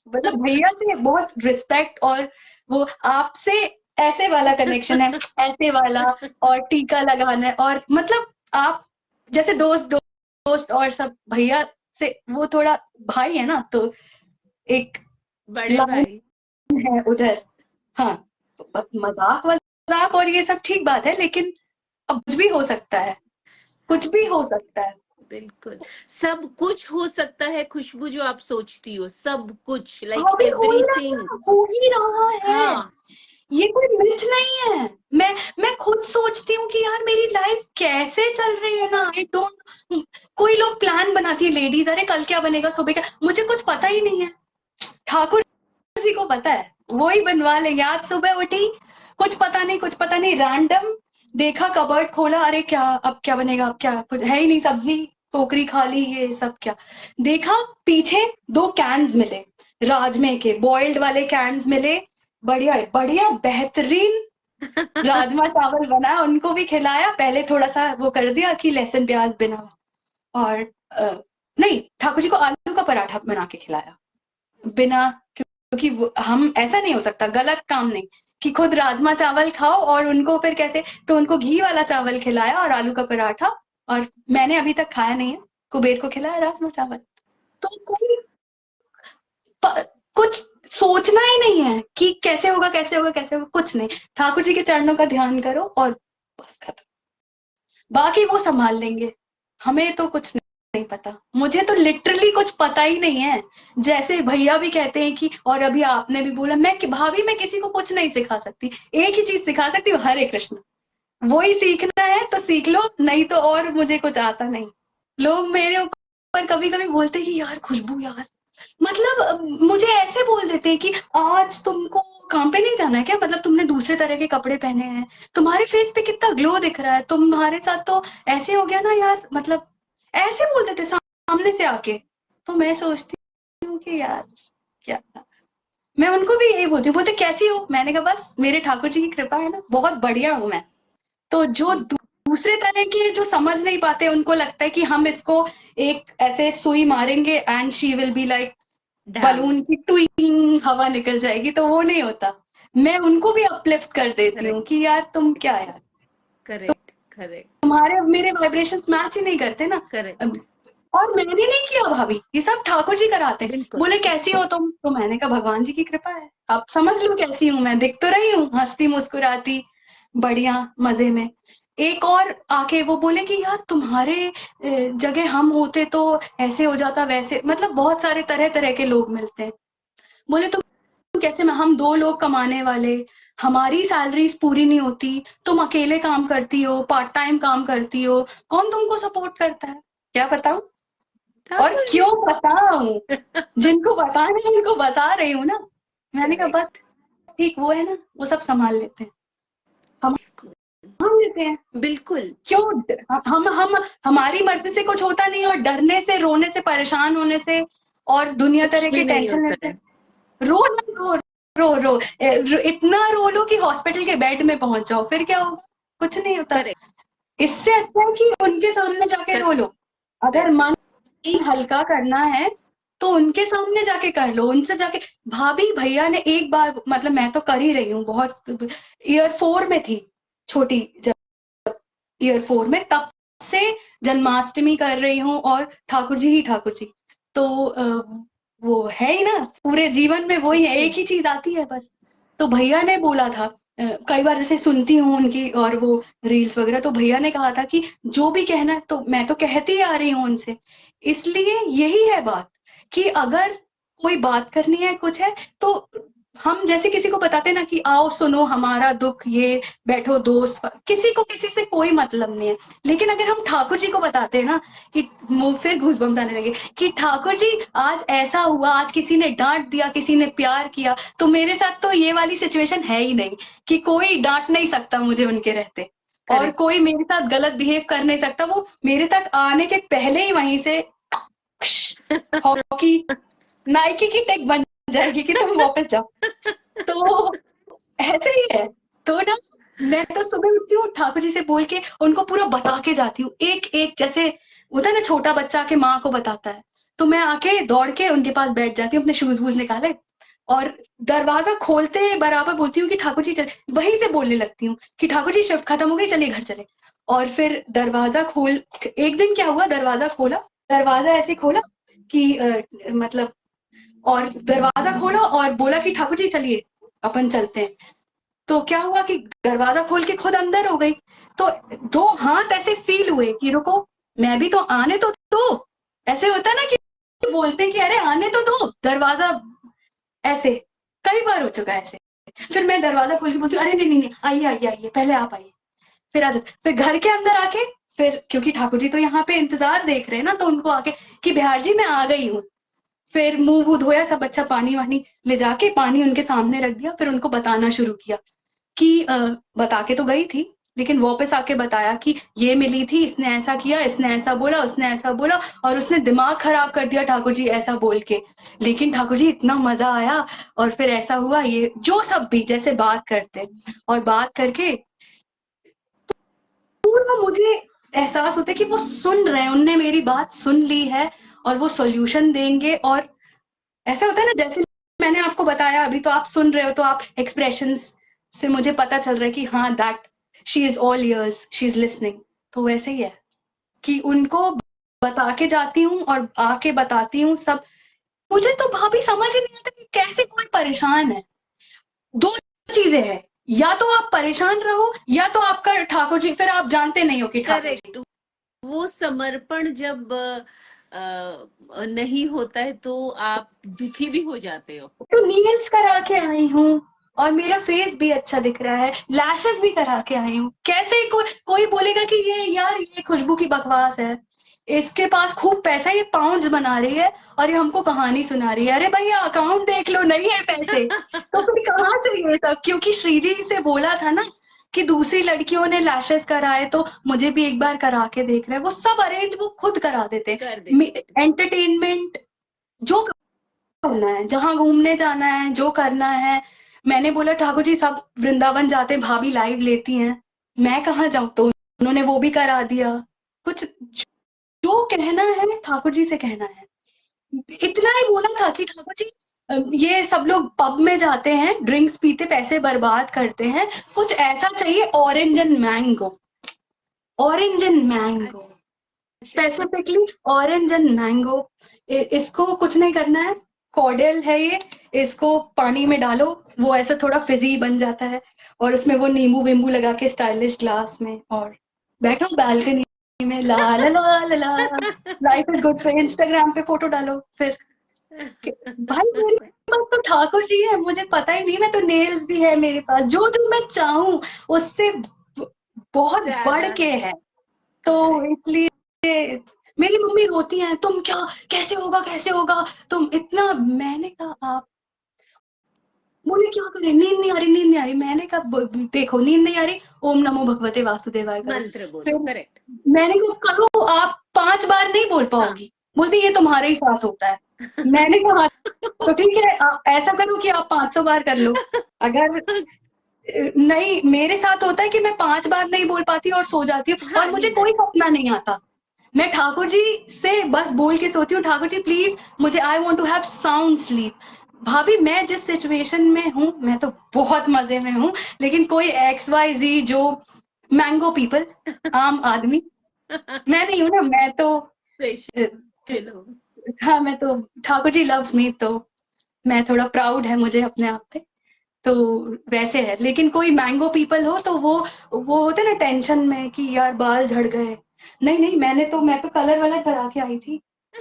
B: मतलब भैया से बहुत रिस्पेक्ट, और वो आपसे ऐसे वाला कनेक्शन है, ऐसे वाला, और टीका लगाना है, और मतलब आप जैसे दोस्त दोस्त और सब, भैया से वो थोड़ा भाई है ना, तो एक
A: बड़े
B: लाइन
A: भाई।
B: है उधर। हाँ, मजाक वजाक और ये सब ठीक बात है, लेकिन अब कुछ भी हो सकता है, कुछ भी हो
A: एब्सोल्युटली,
B: सकता है।
A: बिल्कुल। सब कुछ हो सकता है खुशबू, जो आप सोचती हो सब कुछ, लाइक
B: अभी हो ही रहा
A: एवरीथिंग।
B: है, हो ही रहा है।
A: हाँ।
B: ये कोई मिथ नहीं है। मैं खुद सोचती हूँ कि यार मेरी लाइफ कैसे चल रही है ना, आई डोंट, कोई लोग प्लान बनाती है लेडीज, अरे कल क्या बनेगा, सुबह क्या, मुझे कुछ पता ही नहीं है। ठाकुर जी को पता है, वो ही बनवा लेंगे। आज सुबह उठी, कुछ पता नहीं, कुछ पता नहीं, रैंडम देखा, कबर्ड खोला, अरे क्या, अब क्या बनेगा, अब क्या, कुछ है ही नहीं, सब्जी टोकरी खाली, ये सब क्या देखा, पीछे 2 कैन्स मिले, राजमे के बॉइल्ड वाले कैन्स मिले, बढ़िया बढ़िया बेहतरीन राजमा चावल बना, उनको भी खिलाया, पहले थोड़ा सा वो कर दिया कि लहसुन प्याज बिना, और नहीं, ठाकुर जी को आलू का पराठा बना के खिलाया बिना, क्योंकि हम, ऐसा नहीं हो सकता, गलत काम नहीं कि खुद राजमा चावल खाओ और उनको फिर कैसे, तो उनको घी वाला चावल खिलाया और आलू का पराठा, और मैंने अभी तक खाया नहीं है, कुबेर को खिलाया राजमा चावल। तो कोई कुछ सोचना ही नहीं है कि कैसे होगा, कैसे होगा, कैसे होगा, कुछ नहीं, ठाकुर जी के चरणों का ध्यान करो और बस खत्म, बाकी वो संभाल लेंगे। हमें तो कुछ नहीं पता, मुझे तो लिटरली कुछ पता ही नहीं है। जैसे भैया भी कहते हैं कि, और अभी आपने भी बोला, मैं भाभी मैं किसी को कुछ नहीं सिखा सकती, एक ही चीज सिखा सकती हूँ, हरे कृष्ण, वो ही सीखना है तो सीख लो, नहीं तो और मुझे कुछ आता नहीं। लोग मेरे ऊपर कभी कभी बोलते हैं कि यार खुशबू यार, मतलब मुझे ऐसे बोल देते हैं कि आज तुमको काम पे नहीं जाना है क्या, मतलब तुमने दूसरे तरह के कपड़े पहने हैं, तुम्हारे फेस पे कितना ग्लो दिख रहा है, तुम्हारे साथ तो ऐसे हो गया ना यार, मतलब ऐसे बोल देते सामने से आके। तो मैं सोचती हूँ कि यार क्या, मैं उनको भी यही बोलती हूँ, बोलते कैसी हो, मैंने कहा बस मेरे ठाकुर जी की कृपा है ना, बहुत बढ़िया हूँ मैं। तो जो दूसरे तरह के जो समझ नहीं पाते, उनको लगता है कि हम इसको एक ऐसे सुई मारेंगे and she will be like
A: down.
B: Balloon की ट्विंग, हवा निकल जाएगी, तो वो नहीं होता। मैं उनको भी अपलिफ्ट कर देती हूँ
A: करेक्ट,
B: कि यार तुम क्या यार,
A: करेक्ट, करेक्ट,
B: तुम्हारे मेरे वाइब्रेशंस मैच ही नहीं करते ना।
A: करेक्ट।
B: और मैंने नहीं किया भाभी, ये सब ठाकुर जी कराते हैं।
A: बिल्कुल।
B: बोले कैसी हो तुम, तो मैंने कहा भगवान जी की कृपा है, आप समझ लो कैसी हूँ मैं, दिख तो रही हूँ हंसती मुस्कुराती, बढ़िया मजे में। एक और आके वो बोले कि यार तुम्हारे जगह हम होते तो ऐसे हो जाता, वैसे, मतलब बहुत सारे तरह तरह के लोग मिलते हैं। बोले तुम कैसे में, हम 2 लोग कमाने वाले, हमारी सैलरीज पूरी नहीं होती, तुम अकेले काम करती हो, पार्ट टाइम काम करती हो, कौन तुमको सपोर्ट करता है, क्या बताऊं, और
A: ठाकुर जी।
B: क्यों बताऊं, जिनको बताना है उनको बता रही हूँ ना। मैंने कहा बस
A: करेक्ट।
B: ठीक वो है ना, वो सब संभाल लेते हैं,
A: बिल्कुल
B: संभाल लेते हैं।
A: बिल्कुल
B: क्यों हम हमारी मर्जी से कुछ होता नहीं, और डरने से, रोने से, परेशान होने से और दुनिया
A: कुछ
B: तरह
A: भी
B: के
A: नहीं
B: टेंशन
A: होता
B: लेते,
A: है।
B: रो रो रो रो रो, इतना रो लो कि हॉस्पिटल के बेड में पहुंच जाओ, फिर क्या होगा? कुछ नहीं होता।
A: करेक्ट
B: इससे अच्छा है कि उनके सामने जाके रो लो। अगर
A: करेक्ट
B: मन
A: एक
B: हल्का करना है तो उनके सामने जाके कर लो, उनसे जाके। भाभी भैया ने एक बार, मतलब मैं तो कर ही रही हूँ बहुत, ईयर 4 में थी, छोटी, ईयर 4 में, तब से जन्माष्टमी कर रही हूँ, और ठाकुर जी ही ठाकुर जी। तो वो है ही ना, पूरे जीवन में वही है, एक ही चीज आती है बस। तो भैया ने बोला था, कई बार जैसे सुनती हूँ उनकी और वो रील्स वगैरह, तो भैया ने कहा था कि जो भी कहना है, तो मैं तो कहती आ रही हूँ उनसे। इसलिए यही है बात, कि अगर कोई बात करनी है, कुछ है, तो हम जैसे किसी को बताते ना कि आओ सुनो हमारा दुख, ये बैठो दोस्त, किसी को किसी से कोई मतलब नहीं है। लेकिन अगर हम ठाकुर जी को बताते हैं ना, कि मुंह फिर घूसबम्स आने लगे, कि ठाकुर जी आज ऐसा हुआ, आज किसी ने डांट दिया, किसी ने प्यार किया, तो मेरे साथ तो ये वाली सिचुएशन है ही नहीं, कि कोई डांट नहीं सकता मुझे उनके रहते, और
A: करेक्ट
B: कोई मेरे साथ गलत बिहेव कर नहीं सकता। वो मेरे तक आने के पहले ही वहीं से हॉकी, नाइकी की टेक बन जाएगी कि तुम वापस जाओ। तो ऐसे ही है। तो ना, मैं तो सुबह उठती हूँ, ठाकुर जी से बोल के उनको पूरा बता के जाती हूँ, एक एक, जैसे होता है ना छोटा बच्चा के माँ को बताता है, तो मैं आके दौड़ के उनके पास बैठ जाती हूँ, अपने शूज वूज निकाले, और दरवाजा खोलते बराबर बोलती हूँ कि ठाकुर जी चले, वहीं से बोलने लगती हूँ कि ठाकुर जी शिफ्ट खत्म हो गई, चलिए घर चले। और फिर दरवाजा खोल, एक दिन क्या हुआ, दरवाजा खोला, दरवाजा ऐसे खोला कि मतलब, और दरवाजा खोला और बोला कि ठाकुर जी चलिए अपन चलते हैं। तो क्या हुआ कि दरवाजा खोल के खुद अंदर हो गई। तो 2 हाथ ऐसे फील हुए कि रुको, मैं भी तो आने तो दो। ऐसे होता है ना कि बोलते हैं कि अरे आने तो दो, दरवाजा ऐसे, कई बार हो चुका है ऐसे। फिर मैं दरवाजा खोल के बोलती हूँ, अरे नहीं नहीं नहीं, आइए आइए आइए, पहले आप आइए, फिर आ जाते। फिर घर के अंदर आके, फिर क्योंकि ठाकुर जी तो यहाँ पे इंतजार देख रहे हैं ना, तो उनको आके कि बिहार जी मैं आ गई हूँ। फिर मुंह वूह धोया, सब अच्छा पानी वानी ले जाके पानी उनके सामने रख दिया, फिर उनको बताना शुरू किया कि बता के तो गई थी, लेकिन वापस आके बताया कि ये मिली थी, इसने ऐसा किया, इसने ऐसा बोला, उसने ऐसा बोला, और उसने दिमाग खराब कर दिया ठाकुर जी ऐसा बोल के। लेकिन ठाकुर जी इतना मजा आया, और फिर ऐसा हुआ, ये जो सब भी जैसे बात करते, और बात करके पूरा मुझे एहसास होता है कि वो सुन रहे हैं, उनने मेरी बात सुन ली है, और वो सॉल्यूशन देंगे। और ऐसा होता है ना, जैसे मैंने आपको बताया अभी, तो आप सुन रहे हो, तो आप एक्सप्रेशंस से मुझे पता चल रहा है कि हाँ, that she is all ears, she is listening. तो वैसे ही है कि उनको बता के जाती हूँ और आके बताती हूँ सब। मुझे तो भाभी समझ ही नहीं आता कि कैसे कोई परेशान है। 2 चीजें हैं, या तो आप परेशान रहो, या तो आपका ठाकुर जी, फिर आप जानते नहीं हो कि ठाकुर जी।
A: करेक्ट वो समर्पण जब नहीं होता है तो आप दुखी भी हो जाते हो।
B: तो नेल्स करा के आई हूँ, और मेरा फेस भी अच्छा दिख रहा है, लैशेस भी करा के आई हूँ। कैसे कोई बोलेगा कि ये यार, ये खुशबू की बकवास है, इसके पास खूब पैसा, ये पाउंड्स बना रही है और ये हमको कहानी सुना रही है। अरे भैया अकाउंट देख लो, नहीं है पैसे तो फिर कहाँ से ये सब? क्योंकि श्रीजी से बोला था ना कि दूसरी लड़कियों ने लैशेस कराए, तो मुझे भी एक बार करा के देख रहे हैं। वो सब अरेंज वो खुद करा देते,
A: कर देते
B: एंटरटेनमेंट जो करना है, जहाँ घूमने जाना है, जो करना है। मैंने बोला ठाकुर जी सब वृंदावन जाते हैं, भाभी लाइव लेती हैं, मैं कहाँ जाऊं? तो उन्होंने वो भी करा दिया। कुछ जो कहना है ठाकुर जी से कहना है। इतना ही बोला था कि ठाकुर जी ये सब लोग पब में जाते हैं, ड्रिंक्स पीते, पैसे बर्बाद करते हैं, कुछ ऐसा चाहिए, orange and mango, orange and mango,
A: अच्छा
B: स्पेसिफिकली ऑरेंज एंड मैंगो। इसको कुछ नहीं करना है, कॉर्डियल है ये, इसको पानी में डालो, वो ऐसा थोड़ा फिजी बन जाता है, और उसमें वो नींबू वींबू लगा के स्टाइलिश ग्लास में, और बैठो बालकनी में, ला ला ला ला ला, लाइफ इज गुड, फिर इंस्टाग्राम पे फोटो डालो। फिर भाई मेरे पास तो ठाकुर जी है, मुझे पता ही नहीं, मैं तो नेल्स भी है मेरे पास, जो जो मैं चाहूं उससे बहुत बढ़
A: ज्यादा
B: के है। तो
A: करेक्ट
B: इसलिए मेरी मम्मी रोती हैं, तुम क्या, कैसे होगा कैसे होगा, तुम इतना। मैंने कहा आप बोले क्या करें, नींद नहीं आ रही, नींद नहीं आ रही। मैंने कहा देखो नींद नहीं आ रही, ओम नमो भगवते वासुदेवाय करो।
A: मंत्र बोलो,
B: फिर
A: करेक्ट।
B: मैंने कहा करो, आप 5 बार नहीं बोल
A: हाँ।
B: पाओगी। बोलती ये तुम्हारे ही साथ होता है। मैंने कहा हाँ, तो ठीक है, आप ऐसा करो कि आप 500 बार कर लो। अगर नहीं, मेरे साथ होता है कि मैं 5 बार नहीं बोल पाती और सो जाती हूँ,
A: हाँ,
B: और मुझे
A: नींद आ
B: कोई
A: जाए।
B: सपना नहीं आता। मैं ठाकुर जी से बस बोल के सोती हूँ, ठाकुर जी प्लीज मुझे, I want to have sound sleep. भाभी मैं जिस सिचुएशन में हूँ, मैं तो बहुत मजे में हूँ, लेकिन कोई XYZ जो मैंगो पीपल, आम आदमी, मैं नहीं हूँ ना। मैं तो
A: स्पेशल हो।
B: हाँ, मैं तो ठाकुर जी लव्स मी, तो मैं थोड़ा प्राउड है मुझे अपने आप पे, तो वैसे है। लेकिन कोई मैंगो पीपल हो तो वो होते ना टेंशन में कि यार बाल झड़ गए। नहीं नहीं, मैं तो कलर वाला करा के आई थी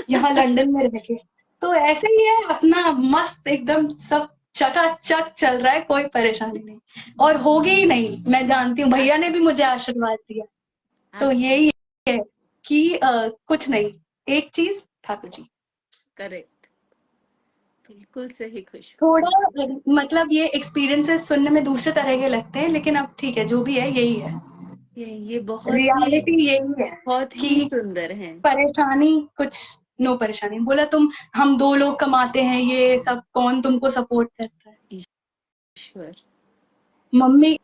B: यहाँ लंदन में रह के। तो ऐसे ही है अपना, मस्त एकदम सब चकाचक चल रहा है, कोई परेशानी नहीं, और होगी ही नहीं, मैं जानती हूँ। भैया ने भी मुझे आशीर्वाद दिया। तो यही है कि कुछ नहीं, एक चीज ठाकुर जी।
A: करेक्ट, बिल्कुल सही खुशबू,
B: थोड़ा
A: बिल्कुल सही।
B: मतलब ये एक्सपीरियंसेस सुनने में दूसरे तरह के लगते हैं, लेकिन अब ठीक है, जो भी है यही है।
A: ये
B: रियलिटी यही है
A: बहुत ही
B: कि
A: सुंदर है।
B: परेशानी कुछ, नो परेशानी बोला तुम, हम 2 लोग कमाते हैं, ये सब कौन तुमको सपोर्ट करता है?
A: ईश्वर।
B: मम्मी।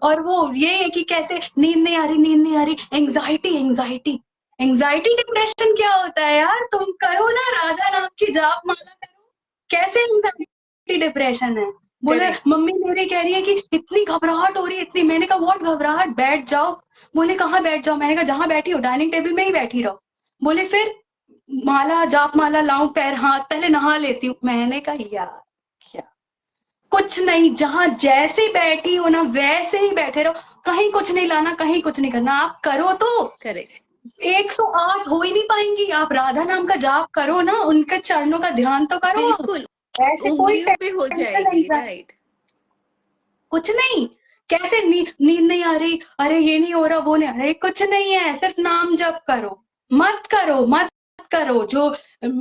B: और वो ये है कि कैसे नींद नहीं आ रही, नींद नहीं आ रही, एंजाइटी एंजाइटी एंजाइटी डिप्रेशन क्या होता है यार? तुम करो ना राधा नाम की जाप माला करो, कैसे एंजाइटी डिप्रेशन है? बोले
A: करेक्ट।
B: मम्मी मेरी कह रही है कि इतनी घबराहट हो रही है, इतनी। मैंने कहा व्हाट घबराहट, बैठ जाओ। बोले कहाँ बैठ जाओ? मैंने कहा जहां बैठी हो डाइनिंग टेबल में ही बैठी रहो। बोले फिर माला, जाप माला लाऊं, पैर हाथ पहले नहा लेती हूँ। मैंने कहा यार क्या, कुछ नहीं, जहां जैसे बैठी हो ना वैसे ही बैठे रहो, कहीं कुछ नहीं लाना, कहीं कुछ नहीं करना। आप करो तो
A: करेक्ट,
B: 108 हो ही नहीं पाएंगी। आप राधा नाम का जाप करो ना, उनके चरणों का ध्यान तो करो।
A: बिल्कुल।
B: ऐसे कोई
A: उंगलियों पे हो
B: टेंशन
A: जाएगी,
B: नहीं,
A: राइट।
B: कुछ नहीं। कैसे नींद नहीं आ रही, अरे ये नहीं हो रहा, वो नहीं आ रहा, कुछ नहीं है, सिर्फ नाम जप करो। मत करो, मत करो जो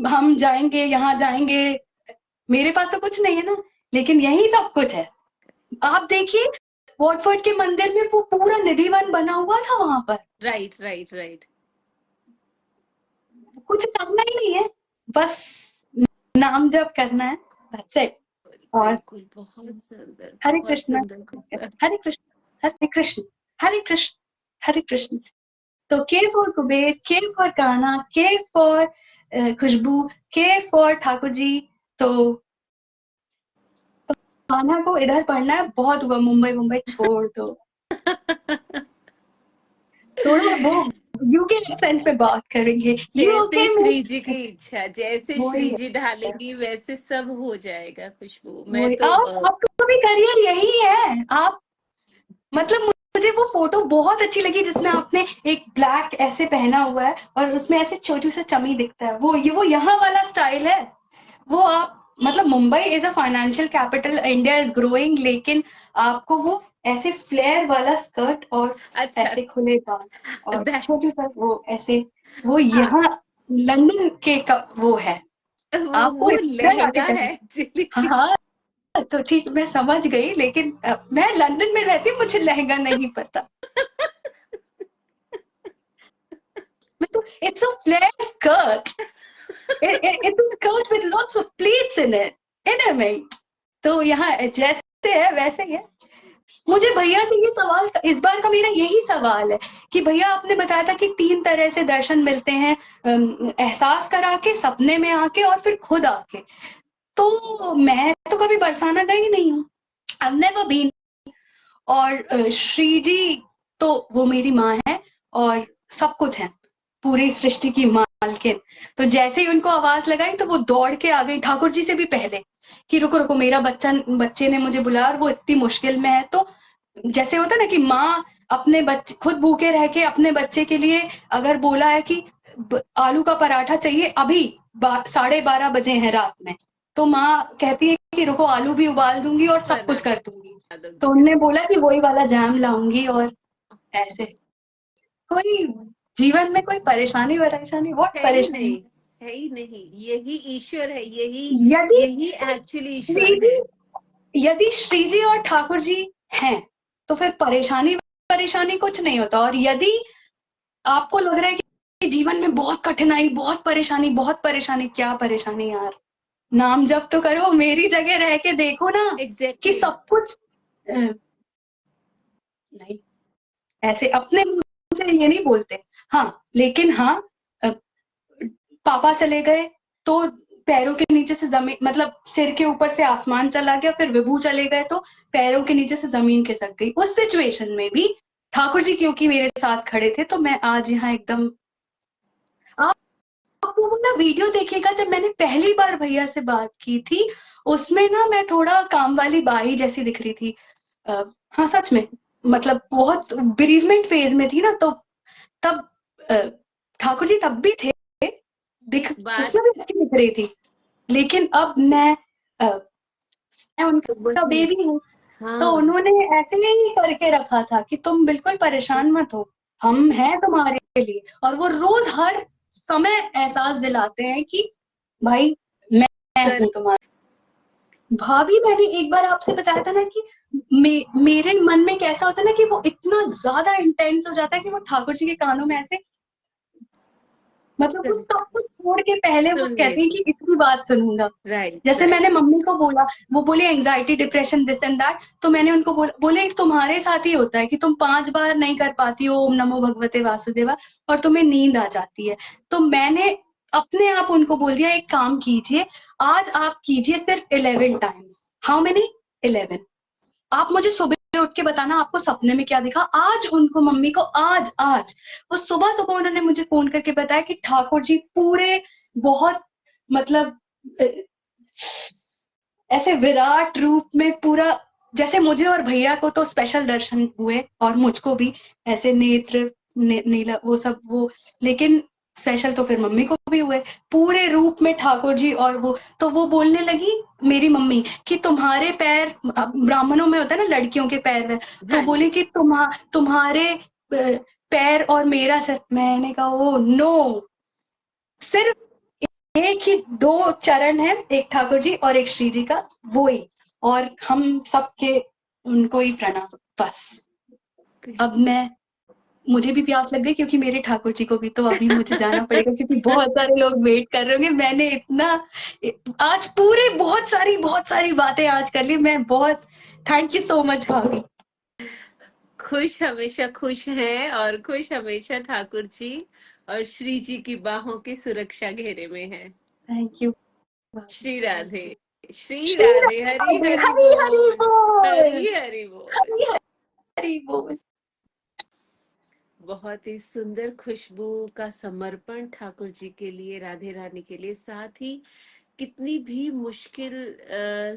B: हम जाएंगे, यहाँ जाएंगे। मेरे पास तो कुछ नहीं है ना, लेकिन यही सब कुछ है। आप देखिए वॉटफोर्ड के मंदिर में वो पूरा निधिवन बना हुआ था वहां पर।
A: Right, right, right.
B: कुछ करना ही नहीं है, बस नाम जप करना है, that's it। और
A: बिल्कुल, बहुत सुंदर,
B: हरे
A: बहुत
B: कृष्णा,
A: सुंदर खुशबू।
B: हरे कृष्ण, हरे कृष्ण, हरे कृष्ण, हरे कृष्ण। तो के फॉर कुबेर, के फॉर कान्हा, के फॉर खुशबू, के फॉर ठाकुर जी। तो कान्हा को इधर पढ़ना है, बहुत हुआ, मुंबई मुंबई छोड़ दो। थोड़ा वो यूके एक्सेंट पे बात करेंगे। यू
A: जैसे
B: ओके
A: श्री जी
B: मिस?
A: की इच्छा, जैसे
B: वही
A: श्री जी
B: है,
A: ढालेंगी वैसे सब हो जाएगा खुशबू। मैं
B: वही।
A: तो
B: आपका भी करियर यही है। आप मतलब मुझे वो फोटो बहुत अच्छी लगी जिसमें आपने एक ब्लैक ऐसे पहना हुआ है और उसमें ऐसे छोटू सा चमी दिखता है, वो यहाँ वाला स्टाइल है। वो आप मतलब Mumbai is a financial capital, India is growing, लेकिन आपको वो ऐसे फ्लेयर वाला स्कर्ट और
A: अच्छा।
B: ऐसे खुले बाल और
A: दैट
B: छोटू सा वो ऐसे, वो
A: हाँ,
B: यहाँ लंदन के का वो है। आपको
A: वो
B: इधर आके
A: लहंगा है
B: करना।
A: एक्चुअली।
B: हाँ, तो ठीक, मैं समझ गई, लेकिन मैं लंदन में रहती हूँ, मुझे लहंगा नहीं पता। मैं तो it's a flare skirt, it's a skirt with lots of pleats in it, inmate. तो यहाँ जैसे है वैसे ही है। मुझे भैया से ये सवाल, इस बार का मेरा यही सवाल है कि भैया आपने बताया था कि 3 तरह से दर्शन मिलते हैं, एहसास करा के, सपने में आके और फिर खुद आके। तो मैं तो कभी बरसाना गई नहीं हूँ, I've never been। और श्री जी तो वो मेरी माँ है और सब कुछ है, पूरी सृष्टि की मालकिन। तो जैसे ही उनको आवाज लगाई तो वो दौड़ के आ गई, ठाकुर जी से भी पहले, कि रुको रुको, मेरा बच्चे ने मुझे बुलाया और वो इतनी मुश्किल में है। तो जैसे होता है ना कि माँ अपने बच्चे, खुद भूखे रह के अपने बच्चे के लिए अगर बोला है कि आलू का पराठा चाहिए अभी, 12:30 बजे हैं रात में, तो माँ कहती है कि रुको आलू भी उबाल दूंगी और सब
A: बना
B: कुछ कर दूंगी। तो
A: दूंगी,
B: उनने
A: करेक्ट।
B: बोला कि वही वाला जैम लाऊंगी, और ऐसे कोई जीवन में कोई परेशानी वरेशानी, व्हाट
A: है ही
B: परेशानी?
A: नहीं, है ही नहीं, यही ईश्वर है, यही
B: यदि
A: यही एक्चुअली ईश्वर
B: श्रीजी
A: है।
B: यदि श्री जी और ठाकुर जी हैं तो फिर परेशानी परेशानी कुछ नहीं होता। और यदि आपको लग रहा है कि जीवन में बहुत कठिनाई, बहुत परेशानी, क्या परेशानी यार, नाम जप तो करो, मेरी जगह रह के देखो ना कि
A: एग्जैक्टली
B: सब कुछ नहीं, ऐसे अपने मुंह से ये नहीं बोलते। हाँ, लेकिन हाँ, पापा चले गए तो पैरों के नीचे से जमीन, मतलब सिर के ऊपर से आसमान चला गया, फिर विभू चले गए तो पैरों के नीचे से जमीन खिसक गई। उस सिचुएशन में भी ठाकुर जी क्योंकि मेरे साथ खड़े थे तो मैं आज यहाँ एकदम। आप वो ना वीडियो देखिएगा, जब मैंने पहली बार भैया से बात की थी उसमें ना मैं थोड़ा काम वाली बाई जैसी दिख रही थी। हाँ सच में, मतलब बहुत बेरीवमेंट फेज में थी ना, तो तब ठाकुर जी तब भी थे, दिख
A: एक बात
B: उसमें भी अच्छी दिख रही थी। लेकिन अब मैं उनका
A: वही,
B: बेबी हूँ, तो
A: हाँ
B: उन्होंने ऐसे ही करके रखा था कि तुम बिल्कुल परेशान मत हो, हम हैं तुम्हारे लिए। और वो रोज हर समय एहसास दिलाते हैं कि भाई मैं
A: कर
B: हूँ तुम्हारा। भाभी, मैंने एक बार आपसे बताया था ना कि मेरे मन में कैसा होता है ना कि वो इतना ज्यादा इंटेंस हो जाता है कि वो ठाकुर जी के कानों में ऐसे, मतलब वो
A: कर
B: सब कुछ छोड़ के पहले वो
A: सुन
B: कहते हैं
A: लेती,
B: कि इसकी बात सुनूंगा।
A: राइट
B: जैसे
A: राइट।
B: मैंने मम्मी को बोला, वो बोले anxiety, depression, this and that, तो मैंने उनको बोले तुम्हारे साथ ही होता है कि तुम 5 बार नहीं कर पाती हो ओम नमो भगवते वासुदेवा और तुम्हें नींद आ जाती है। तो मैंने अपने आप उनको बोल दिया, एक काम कीजिए, आज आप कीजिए सिर्फ 11 टाइम्स। How many? 11। आप मुझे सुबह उठ के बताना आपको सपने में क्या दिखा। आज उनको, मम्मी को, आज आज वो सुबह सुबह उन्होंने मुझे फोन करके बताया कि ठाकुर जी पूरे, बहुत, मतलब ऐसे विराट रूप में पूरा, जैसे मुझे और भैया को तो स्पेशल दर्शन हुए और मुझको भी ऐसे नेत्र नीला वो सब वो, लेकिन स्पेशल तो फिर मम्मी को भी हुए पूरे रूप में ठाकुर जी। और वो तो वो बोलने लगी मेरी मम्मी कि तुम्हारे पैर, ब्राह्मणों में होता है ना लड़कियों के पैर में, तो
A: हाँ
B: बोले
A: जी,
B: कि तुम्हारे पैर और मेरा सर। मैंने कहा ओ नो, सिर्फ एक ही 2 चरण है, एक ठाकुर जी और एक श्री जी का, वो ही, और हम सबके उनको ही प्रणाम। बस अब मुझे भी प्यास लग गई क्योंकि मेरे ठाकुर जी को भी, तो अभी मुझे जाना पड़ेगा क्योंकि बहुत सारे लोग वेट कर रहे होंगे। मैंने इतना आज पूरे बहुत सारी बातें आज कर ली। मैं बहुत, थैंक यू सो मच भाभी।
A: खुश हमेशा खुश हैं और खुश हमेशा ठाकुर जी और श्री जी की बाहों की सुरक्षा घेरे में है।
B: थैंक यू भाभी,
A: श्री
B: थैंक
A: राधे,
B: यू।
A: श्री
B: श्री
A: राधे, हरी
B: राधे,
A: हरि
B: हरी हरी
A: बोल,
B: बोल,
A: हरी हरि बोल।
B: हरी हरी बोल।
A: बहुत ही सुंदर खुशबू का समर्पण ठाकुर जी के लिए, राधे रानी के लिए। साथ ही कितनी भी मुश्किल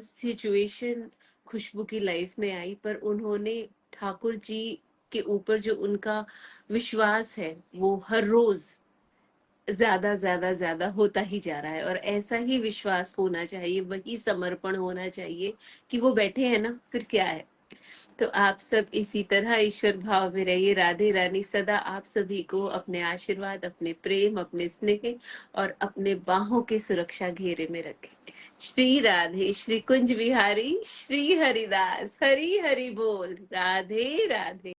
A: सिचुएशन खुशबू की लाइफ में आई, पर उन्होंने ठाकुर जी के ऊपर जो उनका विश्वास है वो हर रोज ज्यादा ज्यादा ज्यादा होता ही जा रहा है। और ऐसा ही विश्वास होना चाहिए, वही समर्पण होना चाहिए कि वो बैठे हैं ना, फिर क्या है। तो आप सब इसी तरह ईश्वर भाव में रहिए। राधे रानी सदा आप सभी को अपने आशीर्वाद, अपने प्रेम, अपने स्नेह और अपने बाहों के सुरक्षा घेरे में रखे। श्री राधे, श्री कुंज बिहारी, श्री हरिदास, हरि हरि बोल, राधे राधे।